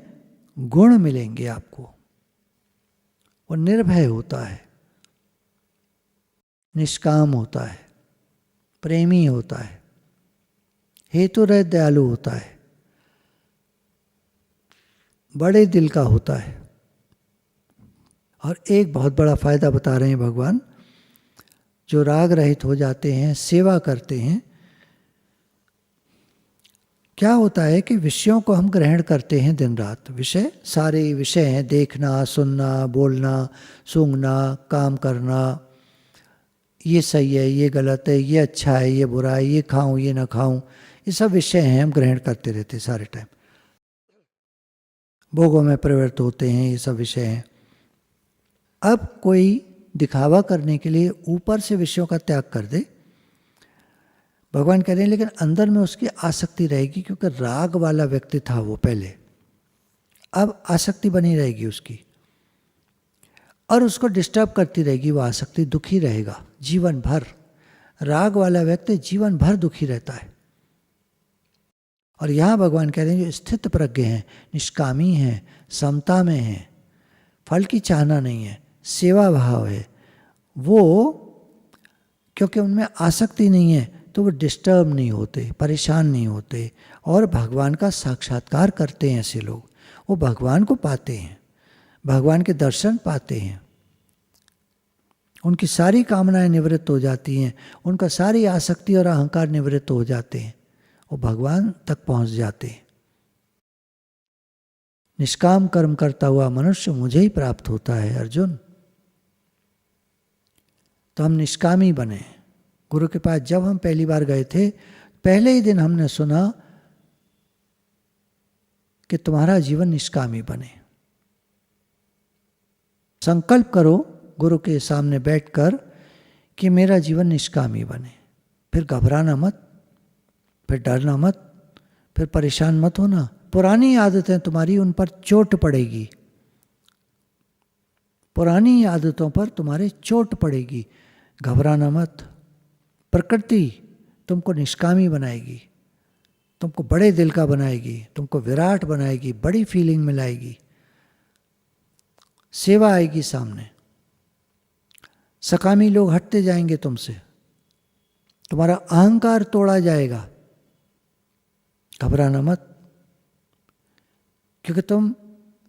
गुण मिलेंगे आपको। वो निर्भय होता है, निष्काम होता है, प्रेमी होता है, हेतु रहित दयालु होता है, बड़े दिल का होता है। और एक बहुत बड़ा फायदा बता रहे हैं भगवान, जो राग रहित हो जाते हैं, सेवा करते हैं, क्या होता है कि विषयों को हम ग्रहण करते हैं दिन रात। विषय सारे विषय हैं, देखना, सुनना, बोलना, सूंघना, काम करना, ये सही है, ये गलत है, ये अच्छा है, ये बुरा है, ये खाऊं, ये ना खाऊं, ये सब विषय हैं, हम ग्रहण करते रहते हैं सारे टाइम। भोगों में प्रवृत्त होते हैं, ये सब विषय हैं। अब कोई दिखावा करने के लिए ऊपर से विषयों का त्याग कर दे, भगवान कह रहे हैं, लेकिन अंदर में उसकी आसक्ति रहेगी, क्योंकि राग वाला व्यक्ति था वो पहले, अब आसक्ति बनी रहेगी उसकी, और उसको डिस्टर्ब करती रहेगी वो आसक्ति, दुखी रहेगा जीवन भर। राग वाला व्यक्ति जीवन भर दुखी रहता है। और यहाँ भगवान कह रहे हैं, जो स्थित प्रज्ञ हैं, निष्कामी हैं, समता में हैं, फल की चाहना नहीं है, सेवा भाव है, वो क्योंकि उनमें आसक्ति नहीं है तो वो डिस्टर्ब नहीं होते, परेशान नहीं होते, और भगवान का साक्षात्कार करते हैं। ऐसे लोग वो भगवान को पाते हैं, भगवान के दर्शन पाते हैं, उनकी सारी कामनाएं निवृत्त हो जाती हैं, उनका सारी आसक्ति और अहंकार निवृत्त हो जाते हैं, वो भगवान तक पहुंच जाते हैं। निष्काम कर्म करता हुआ मनुष्य मुझे ही प्राप्त होता है अर्जुन। तो हम निष्कामी बने। गुरु के पास जब हम पहली बार गए थे, पहले ही दिन हमने सुना कि तुम्हारा जीवन निष्कामी बने। संकल्प करो गुरु के सामने बैठकर कि मेरा जीवन निष्कामी बने। फिर घबराना मत, फिर डरना मत, फिर परेशान मत होना। पुरानी आदतें तुम्हारी, उन पर चोट पड़ेगी, पुरानी आदतों पर तुम्हारे चोट पड़ेगी। घबराना मत। प्रकृति तुमको निष्कामी बनाएगी, तुमको बड़े दिल का बनाएगी, तुमको विराट बनाएगी, बड़ी फीलिंग मिलाएगी, सेवा आएगी सामने। सकामी लोग हटते जाएंगे तुमसे, तुम्हारा अहंकार तोड़ा जाएगा। घबराना मत, क्योंकि तुम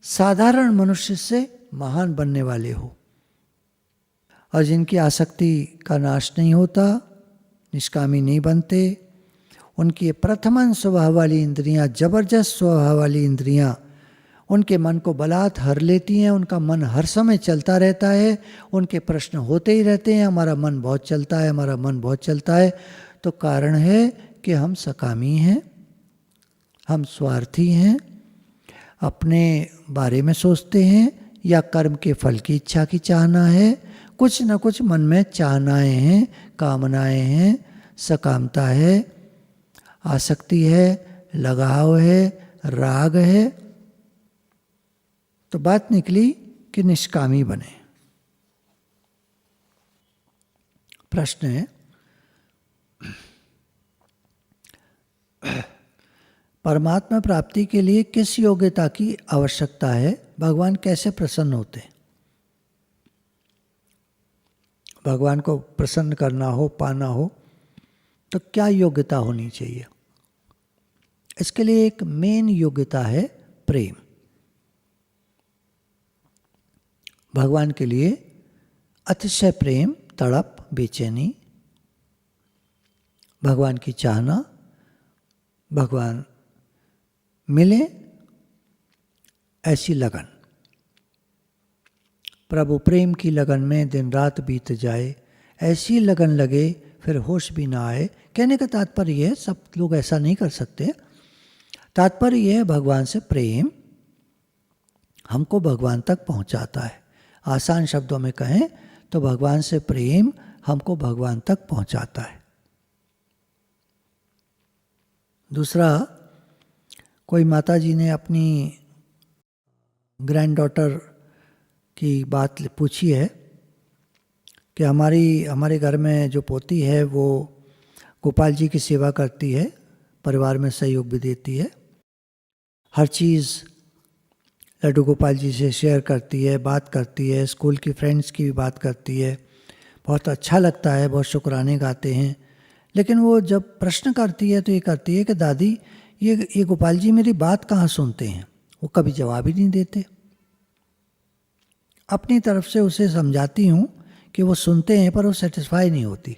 साधारण मनुष्य से महान बनने वाले हो। और जिनकी आसक्ति का नाश नहीं होता, निष्कामी नहीं बनते, उनकी प्रथमन स्वभाव वाली इंद्रियां, जबरदस्त स्वभाव वाली इंद्रियां उनके मन को बलात् हर लेती हैं। उनका मन हर समय चलता रहता है, उनके प्रश्न होते ही रहते हैं, हमारा मन बहुत चलता है, हमारा मन बहुत चलता है। तो कारण है कि हम सकामी हैं, हम स्वार्थी हैं, अपने बारे में सोचते हैं, या कर्म के फल की इच्छा की चाहना है, कुछ न कुछ मन में चाहनाएं हैं, कामनाएं हैं, सकामता है, आसक्ति है, लगाव है, राग है। तो बात निकली कि निष्कामी बने। प्रश्न है, परमात्मा प्राप्ति के लिए किस योग्यता की आवश्यकता है? भगवान कैसे प्रसन्न होते हैं? भगवान को प्रसन्न करना हो, पाना हो, तो क्या योग्यता होनी चाहिए? इसके लिए एक मेन योग्यता है प्रेम। भगवान के लिए अतिशय प्रेम, तड़प, बेचैनी, भगवान की चाहना, भगवान मिले ऐसी लगन। प्रभु प्रेम की लगन में दिन रात बीत जाए, ऐसी लगन लगे फिर होश भी ना आए। कहने का तात्पर्य यह है, सब लोग ऐसा नहीं कर सकते। तात्पर्य यह है, भगवान से प्रेम हमको भगवान तक पहुंचाता है। आसान शब्दों में कहें तो भगवान से प्रेम हमको भगवान तक पहुंचाता है। दूसरा, कोई माता जी ने अपनी ग्रैंड डॉटर की बात पूछी है कि हमारे घर में जो पोती है वो गोपाल जी की सेवा करती है, परिवार में सहयोग भी देती है, हर चीज़ लड्डू गोपाल जी से शेयर करती है, बात करती है, स्कूल की फ्रेंड्स की भी बात करती है, बहुत अच्छा लगता है, बहुत शुक्राने गाते हैं। लेकिन वो जब प्रश्न करती है तो ये करती है कि दादी ये गोपाल जी मेरी बात कहाँ सुनते हैं? वो कभी जवाब ही नहीं देते। अपनी तरफ से उसे समझाती हूँ कि वो सुनते हैं पर वो सेटिस्फाई नहीं होती।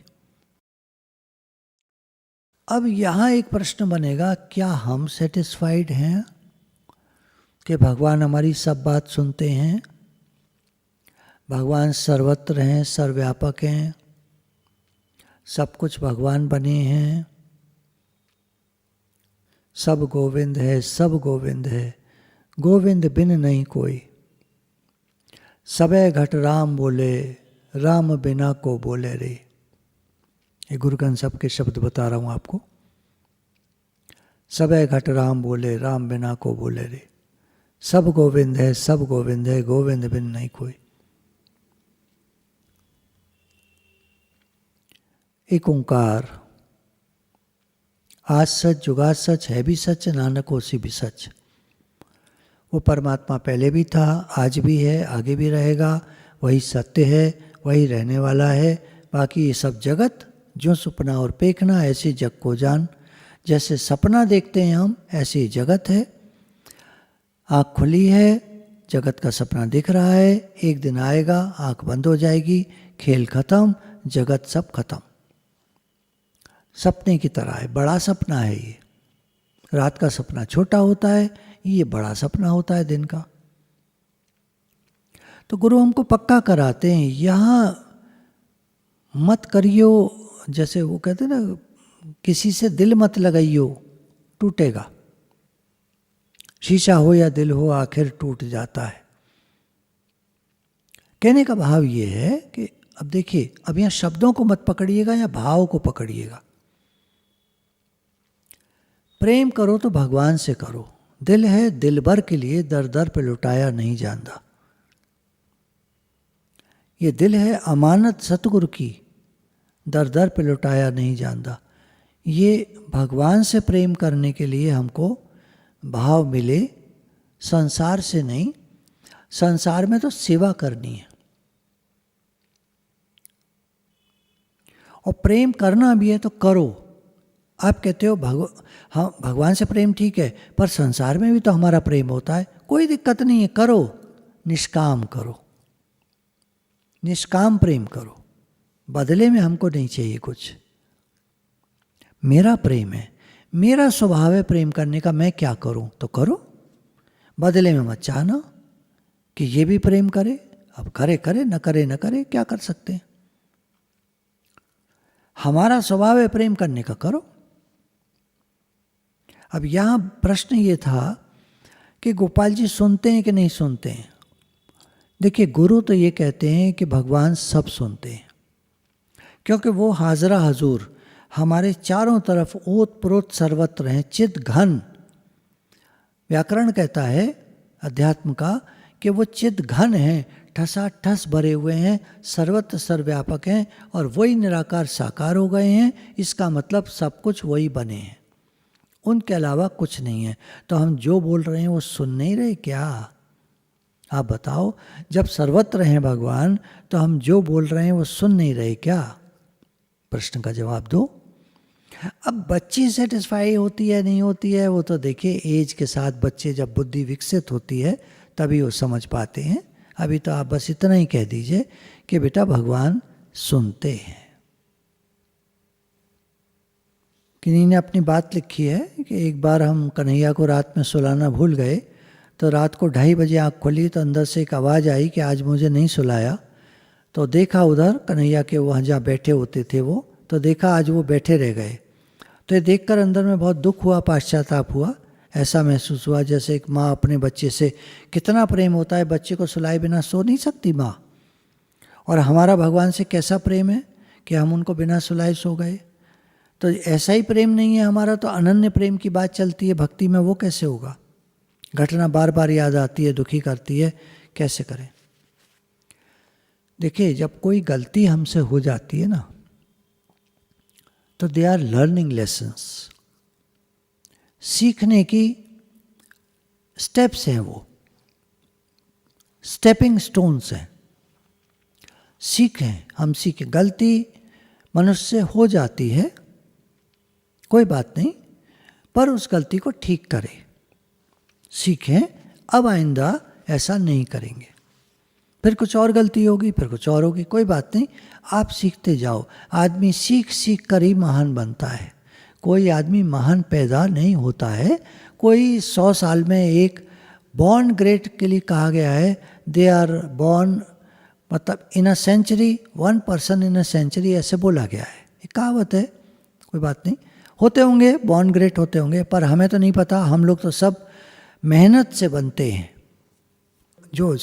अब यहाँ एक प्रश्न बनेगा, क्या हम सेटिस्फाइड हैं कि भगवान हमारी सब बात सुनते हैं? भगवान सर्वत्र हैं, सर्वव्यापक हैं, सब कुछ भगवान बने हैं, सब गोविंद है, सब गोविंद है, गोविंद बिन नहीं कोई, सबे घट राम बोले, राम बिना को बोले रे। ये गुरुगन सब के शब्द बता रहा हूँ आपको। सबे घट राम बोले, राम बिना को बोले रे, सब गोविंद है, सब गोविंद है, गोविंद बिन नहीं कोई। एक ओंकार, आज सच जुगाद सच, है भी सच, नानक होसी भी सच। वो परमात्मा पहले भी था, आज भी है, आगे भी रहेगा, वही सत्य है, वही रहने वाला है। बाकी ये सब जगत जो सपना और पेखना, ऐसे जग को जान। जैसे सपना देखते हैं हम, ऐसे ही जगत है। आँख खुली है, जगत का सपना दिख रहा है, एक दिन आएगा आँख बंद हो जाएगी, खेल खत्म, जगत सब खत्म। सपने की तरह है, बड़ा सपना है ये। रात का सपना छोटा होता है, ये बड़ा सपना होता है दिन का। तो गुरु हमको पक्का कराते हैं, यहाँ मत करियो, जैसे वो कहते हैं ना, किसी से दिल मत लगाइयो, टूटेगा। शीशा हो या दिल हो, आखिर टूट जाता है। कहने का भाव ये है कि अब देखिए, अब यहाँ शब्दों को मत पकड़िएगा या भाव को पकड़िएगा। प्रेम करो तो भगवान से करो। दिल है, दिल भर के लिए दर दर पे लुटाया नहीं जानता। ये दिल है अमानत सतगुरु की, दर दर पे लुटाया नहीं जानता। ये भगवान से प्रेम करने के लिए हमको भाव मिले, संसार से नहीं। संसार में तो सेवा करनी है और प्रेम करना भी है तो करो। आप कहते हो हाँ भगवान से प्रेम ठीक है, पर संसार में भी तो हमारा प्रेम होता है, कोई दिक्कत नहीं है, करो, निष्काम करो, निष्काम प्रेम करो। बदले में हमको नहीं चाहिए कुछ। मेरा प्रेम है, मेरा स्वभाव है प्रेम करने का, मैं क्या करूं तो करो, बदले में मत चाहना कि ये भी प्रेम करे। अब करे करे, न करे न करे, क्या कर सकते हैं। हमारा स्वभाव है प्रेम करने का, करो। अब यहाँ प्रश्न ये था कि गोपाल जी सुनते हैं कि नहीं सुनते हैं। देखिए, गुरु तो ये कहते हैं कि भगवान सब सुनते हैं, क्योंकि वो हाजरा हजूर हमारे चारों तरफ ओत प्रोत सर्वत्र हैं, चित घन। व्याकरण कहता है अध्यात्म का कि वो चिद घन हैं, ठसाठस भरे हुए हैं, सर्वत्र सर्वव्यापक हैं और वही निराकार साकार हो गए हैं। इसका मतलब सब कुछ वही बने हैं, उनके अलावा कुछ नहीं है। तो हम जो बोल रहे हैं वो सुन नहीं रहे क्या? आप बताओ, जब सर्वत्र हैं भगवान तो हम जो बोल रहे हैं वो सुन नहीं रहे क्या? प्रश्न का जवाब दो। अब बच्ची सेटिस्फाई होती है नहीं होती है वो तो देखिए, एज के साथ बच्चे जब बुद्धि विकसित होती है तभी वो समझ पाते हैं। अभी तो आप बस इतना ही कह दीजिए कि बेटा भगवान सुनते हैं। किन्हीं ने अपनी बात लिखी है कि एक बार हम कन्हैया को रात में सुलाना भूल गए, तो रात को 2:30 बजे आँख खुली तो अंदर से एक आवाज़ आई कि आज मुझे नहीं सुलाया। तो देखा उधर कन्हैया के वहाँ जहाँ बैठे होते थे वो, तो देखा आज वो बैठे रह गए। तो ये देखकर अंदर में बहुत दुख हुआ, पाश्चाताप हुआ। ऐसा महसूस हुआ जैसे एक माँ अपने बच्चे से कितना प्रेम होता है, बच्चे को सुलाए बिना सो नहीं सकती माँ। और हमारा भगवान से कैसा प्रेम है कि हम उनको बिना सुलाए सो गए। तो ऐसा ही प्रेम नहीं है हमारा, तो अनन्य प्रेम की बात चलती है भक्ति में, वो कैसे होगा? घटना बार बार याद आती है, दुखी करती है, कैसे करें? देखिए, जब कोई गलती हमसे हो जाती है ना, तो दे आर लर्निंग लेसन्स, सीखने की स्टेप्स हैं, वो स्टेपिंग स्टोन्स हैं। सीखें, हम सीखें। गलती मनुष्य से हो जाती है, कोई बात नहीं, पर उस गलती को ठीक करें, सीखें, अब आइंदा ऐसा नहीं करेंगे। फिर कुछ और गलती होगी, फिर कुछ और होगी, कोई बात नहीं, आप सीखते जाओ। आदमी सीख सीख कर ही महान बनता है। कोई आदमी महान पैदा नहीं होता है। कोई 100 साल में एक बॉर्न ग्रेट के लिए कहा गया है, दे आर बॉर्न, मतलब in a century, 1 person in a century, ऐसे बोला गया है। एक कहावत है, कोई बात नहीं, होते होंगे बॉर्न ग्रेट, होते होंगे, पर हमें तो नहीं पता। हम लोग तो सब मेहनत से बनते हैं। जो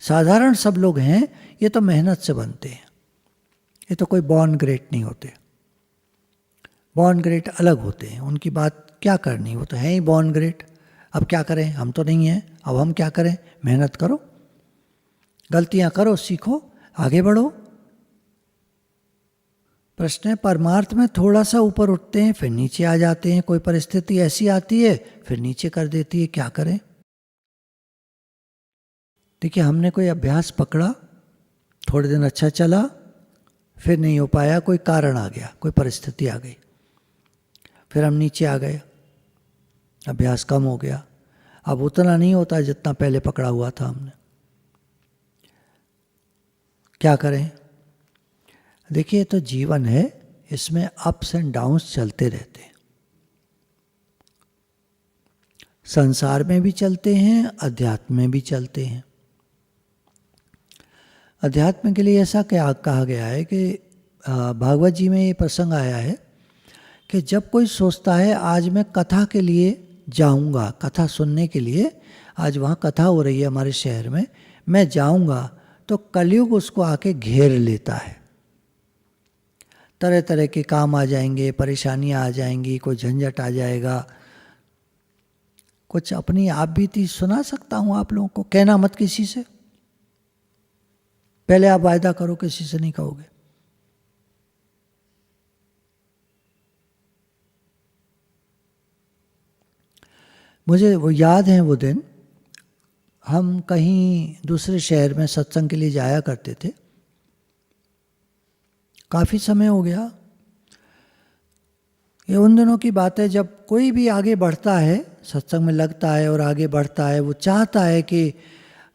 साधारण सब लोग हैं ये तो मेहनत से बनते हैं, ये तो कोई बॉर्न ग्रेट नहीं होते। बॉर्न ग्रेट अलग होते हैं, उनकी बात क्या करनी, वो तो है ही बॉर्न ग्रेट। अब क्या करें, हम तो नहीं हैं, अब हम क्या करें? मेहनत करो, गलतियां करो, सीखो, आगे बढ़ो। प्रश्न है, परमार्थ में थोड़ा सा ऊपर उठते हैं फिर नीचे आ जाते हैं, कोई परिस्थिति ऐसी आती है फिर नीचे कर देती है, क्या करें? देखिए, हमने कोई अभ्यास पकड़ा, थोड़े दिन अच्छा चला, फिर नहीं हो पाया, कोई कारण आ गया, कोई परिस्थिति आ गई, फिर हम नीचे आ गए, अभ्यास कम हो गया, अब उतना नहीं होता जितना पहले पकड़ा हुआ था हमने। क्या करें? देखिए, तो जीवन है, इसमें अप्स एंड डाउन्स चलते रहते हैं। संसार में भी चलते हैं, अध्यात्म में भी चलते हैं। अध्यात्म के लिए ऐसा क्या कहा गया है कि भागवत जी में ये प्रसंग आया है कि जब कोई सोचता है आज मैं कथा के लिए जाऊंगा, कथा सुनने के लिए, आज वहाँ कथा हो रही है हमारे शहर में, मैं जाऊंगा, तो कलयुग उसको आके घेर लेता है। तरह तरह के काम आ जाएंगे, परेशानियाँ आ जाएंगी, कोई झंझट आ जाएगा। कुछ अपनी आप बीती सुना सकता हूँ आप लोगों को, कहना मत किसी से, पहले आप वायदा करो किसी से नहीं कहोगे। मुझे वो याद है, वो दिन हम कहीं दूसरे शहर में सत्संग के लिए जाया करते थे, काफ़ी समय हो गया। ये उन दिनों की बात है जब कोई भी आगे बढ़ता है, सत्संग में लगता है और आगे बढ़ता है, वो चाहता है कि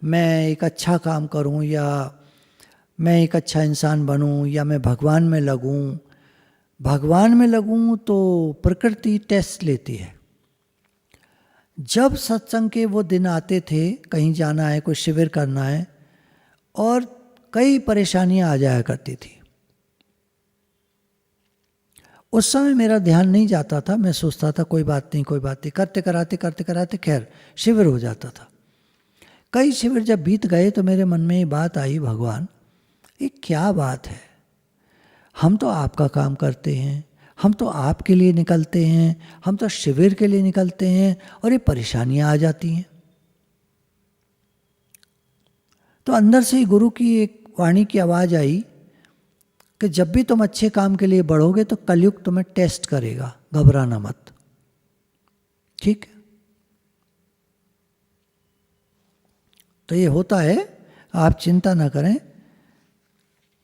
मैं एक अच्छा काम करूं, या मैं एक अच्छा इंसान बनूं, या मैं भगवान में लगूं। भगवान में लगूं तो प्रकृति टेस्ट लेती है। जब सत्संग के वो दिन आते थे, कहीं जाना है, कोई शिविर करना है, और कई परेशानियां आ जाया करती थी। उस समय मेरा ध्यान नहीं जाता था, मैं सोचता था कोई बात नहीं, कोई बात नहीं, करते कराते खैर शिविर हो जाता था। कई शिविर जब बीत गए तो मेरे मन में ये बात आई, भगवान ये क्या बात है, हम तो आपका काम करते हैं, हम तो आपके लिए निकलते हैं, हम तो शिविर के लिए निकलते हैं, और ये परेशानियां आ जाती हैं। तो अंदर से ही गुरु की एक वाणी की आवाज़ आई कि जब भी तुम अच्छे काम के लिए बढ़ोगे तो कलयुग तुम्हें टेस्ट करेगा, घबराना मत। ठीक है, तो ये होता है, आप चिंता ना करें,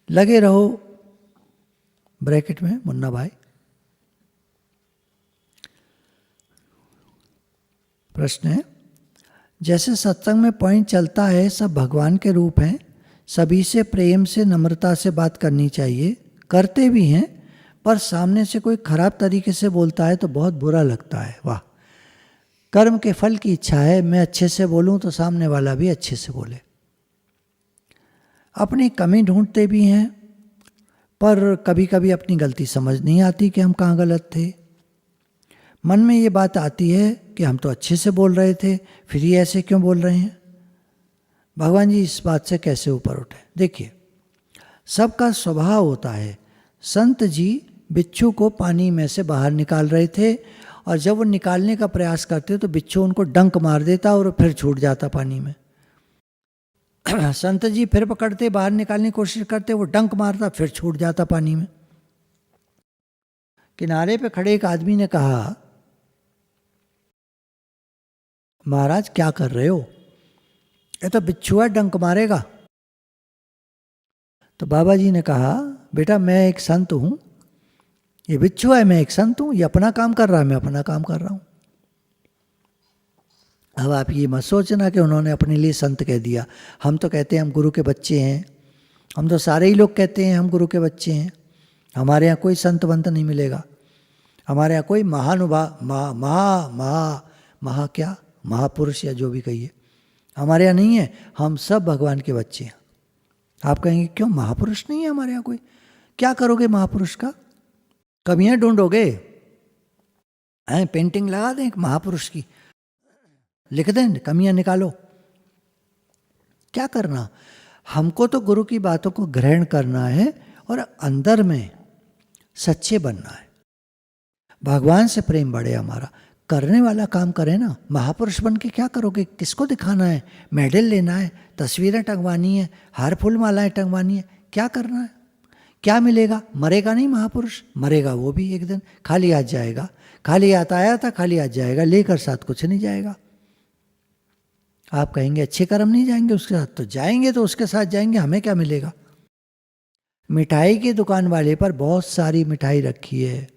लगे रहो। ब्रैकेट में मुन्ना भाई, प्रश्न है, जैसे सत्संग में पॉइंट चलता है सब भगवान के रूप हैं, सभी से प्रेम से नम्रता से बात करनी चाहिए, करते भी हैं, पर सामने से कोई खराब तरीके से बोलता है तो बहुत बुरा लगता है। वाह, कर्म के फल की इच्छा है, मैं अच्छे से बोलूं तो सामने वाला भी अच्छे से बोले। अपनी कमी ढूंढते भी हैं, पर कभी कभी अपनी गलती समझ नहीं आती कि हम कहाँ गलत थे। मन में ये बात आती है कि हम तो अच्छे से बोल रहे थे, फिर ये ऐसे क्यों बोल रहे हैं। भगवान जी इस बात से कैसे ऊपर उठे। देखिए, सबका स्वभाव होता है। संत जी बिच्छू को पानी में से बाहर निकाल रहे थे, और जब वो निकालने का प्रयास करते तो बिच्छू उनको डंक मार देता और फिर छूट जाता पानी में। संत जी फिर पकड़ते, बाहर निकालने की कोशिश करते, वो डंक मारता, फिर छूट जाता पानी में। किनारे पे खड़े एक आदमी ने कहा, महाराज क्या कर रहे हो, ये तो बिच्छू है, डंक मारेगा। तो बाबा जी ने कहा, बेटा मैं एक संत हूं, ये बिच्छू है, मैं एक संत हूं, ये अपना काम कर रहा है, मैं अपना काम कर रहा हूं। अब आप ये मत सोचना कि उन्होंने अपने लिए संत कह दिया। हम तो कहते हैं हम गुरु के बच्चे हैं, हम तो सारे ही लोग कहते हैं हम गुरु के बच्चे हैं। हमारे यहाँ कोई संत वंत नहीं मिलेगा, हमारे यहाँ कोई महानुभाव महा क्या महापुरुष या जो भी कहिए, हमारे यहाँ नहीं है। हम सब भगवान के बच्चे हैं। आप कहेंगे क्यों महापुरुष नहीं है हमारे यहाँ कोई? क्या करोगे महापुरुष का? कमियां ढूंढोगे? हैं, पेंटिंग लगा दें एक महापुरुष की, लिख दें कमियां निकालो? क्या करना? हमको तो गुरु की बातों को ग्रहण करना है और अंदर में सच्चे बनना है। भगवान से प्रेम बढ़े हमारा, करने वाला काम करें ना। महापुरुष बन के क्या करोगे? किसको दिखाना है? मेडल लेना है, तस्वीरें टंगवानी है, हार फूल मालाएं टंगवानी है, क्या करना है? क्या मिलेगा? मरेगा नहीं महापुरुष, मरेगा वो भी एक दिन, खाली हाथ जाएगा। खाली हाथ आया था, खाली हाथ जाएगा, लेकर साथ कुछ नहीं जाएगा। आप कहेंगे अच्छे कर्म नहीं जाएंगे उसके साथ, तो जाएंगे, तो उसके साथ जाएंगे, हमें क्या मिलेगा? मिठाई की दुकान वाले पर बहुत सारी मिठाई रखी है,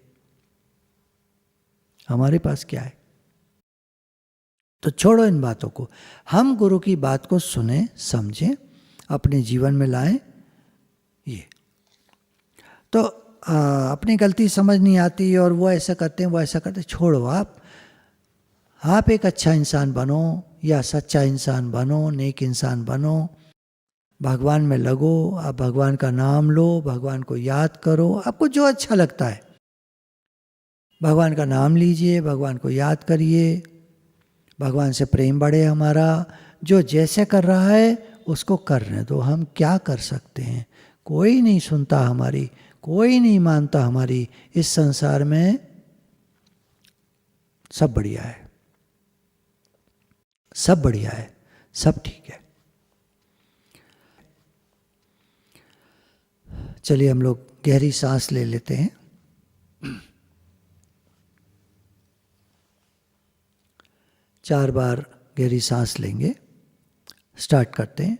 हमारे पास क्या है? तो छोड़ो इन बातों को, हम गुरु की बात को सुने, समझें, अपने जीवन में लाएं। ये तो अपनी गलती समझ नहीं आती और वो ऐसा करते हैं, वो ऐसा करते हैं, छोड़ो। आप एक अच्छा इंसान बनो, या सच्चा इंसान बनो, नेक इंसान बनो, भगवान में लगो, आप भगवान का नाम लो, भगवान को याद करो, आपको जो अच्छा लगता है भगवान का नाम लीजिए, भगवान को याद करिए, भगवान से प्रेम बढ़े हमारा। जो जैसे कर रहा है उसको करने दो, हम क्या कर सकते हैं? कोई नहीं सुनता हमारी, कोई नहीं मानता हमारी। इस संसार में सब बढ़िया है, सब बढ़िया है, सब ठीक है। चलिए हम लोग गहरी सांस ले लेते हैं। चार बार गहरी सांस लेंगे। स्टार्ट करते हैं।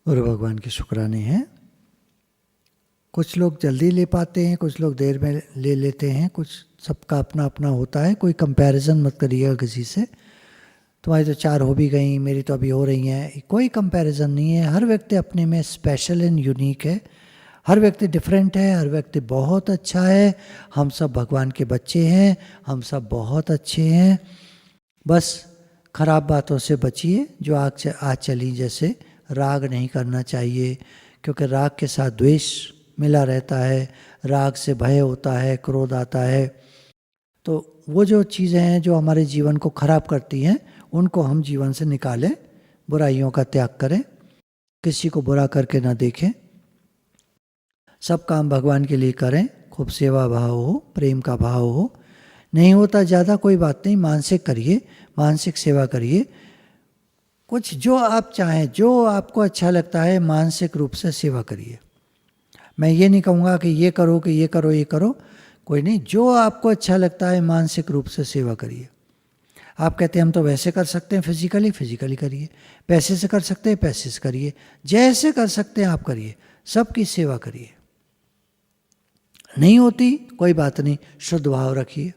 गुरु भगवान के शुक्राने हैं। कुछ लोग जल्दी ले पाते हैं, कुछ लोग देर में ले लेते हैं, कुछ सबका अपना अपना होता है। कोई कंपैरिजन मत करिएगा किसी से, तुम्हारी तो 4 हो भी गई, मेरी तो अभी हो रही हैं। कोई कंपैरिजन नहीं है। हर व्यक्ति अपने में स्पेशल एंड यूनिक है, हर व्यक्ति डिफरेंट है, हर व्यक्ति बहुत अच्छा है। हम सब भगवान के बच्चे हैं, हम सब बहुत अच्छे हैं। बस खराब बातों से बचिए जो आज चली, जैसे राग नहीं करना चाहिए, क्योंकि राग के साथ द्वेष मिला रहता है, राग से भय होता है, क्रोध आता है। तो वो जो चीज़ें हैं जो हमारे जीवन को खराब करती हैं, उनको हम जीवन से निकालें, बुराइयों का त्याग करें, किसी को बुरा करके ना देखें, सब काम भगवान के लिए करें, खूब सेवा भाव हो, प्रेम का भाव हो। नहीं होता ज़्यादा कोई बात नहीं, मानसिक करिए, मानसिक सेवा करिए। कुछ जो आप चाहें, जो आपको अच्छा लगता है, मानसिक रूप से सेवा करिए। मैं ये नहीं कहूँगा कि ये करो, कि ये करो, ये करो, कोई नहीं। जो आपको अच्छा लगता है मानसिक रूप से सेवा करिए। आप कहते हैं हम तो वैसे कर सकते हैं, फिजिकली करिए। पैसे से कर सकते हैं, पैसे से करिए। जैसे कर सकते हैं आप करिए, सबकी सेवा करिए। नहीं होती कोई बात नहीं, शुद्ध भाव रखिए।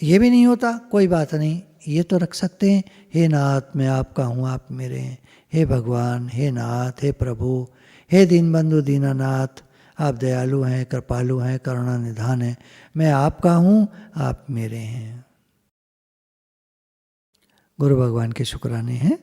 ये भी नहीं होता कोई बात नहीं, ये तो रख सकते हैं, हे नाथ मैं आपका हूँ, आप मेरे हैं। हे भगवान, हे नाथ, हे प्रभु, हे दीनबंधु दीनानाथ, आप दयालु हैं, कृपालु हैं, करुणा निधान हैं। मैं आपका हूँ, आप मेरे हैं। गुरु भगवान के शुक्राने हैं।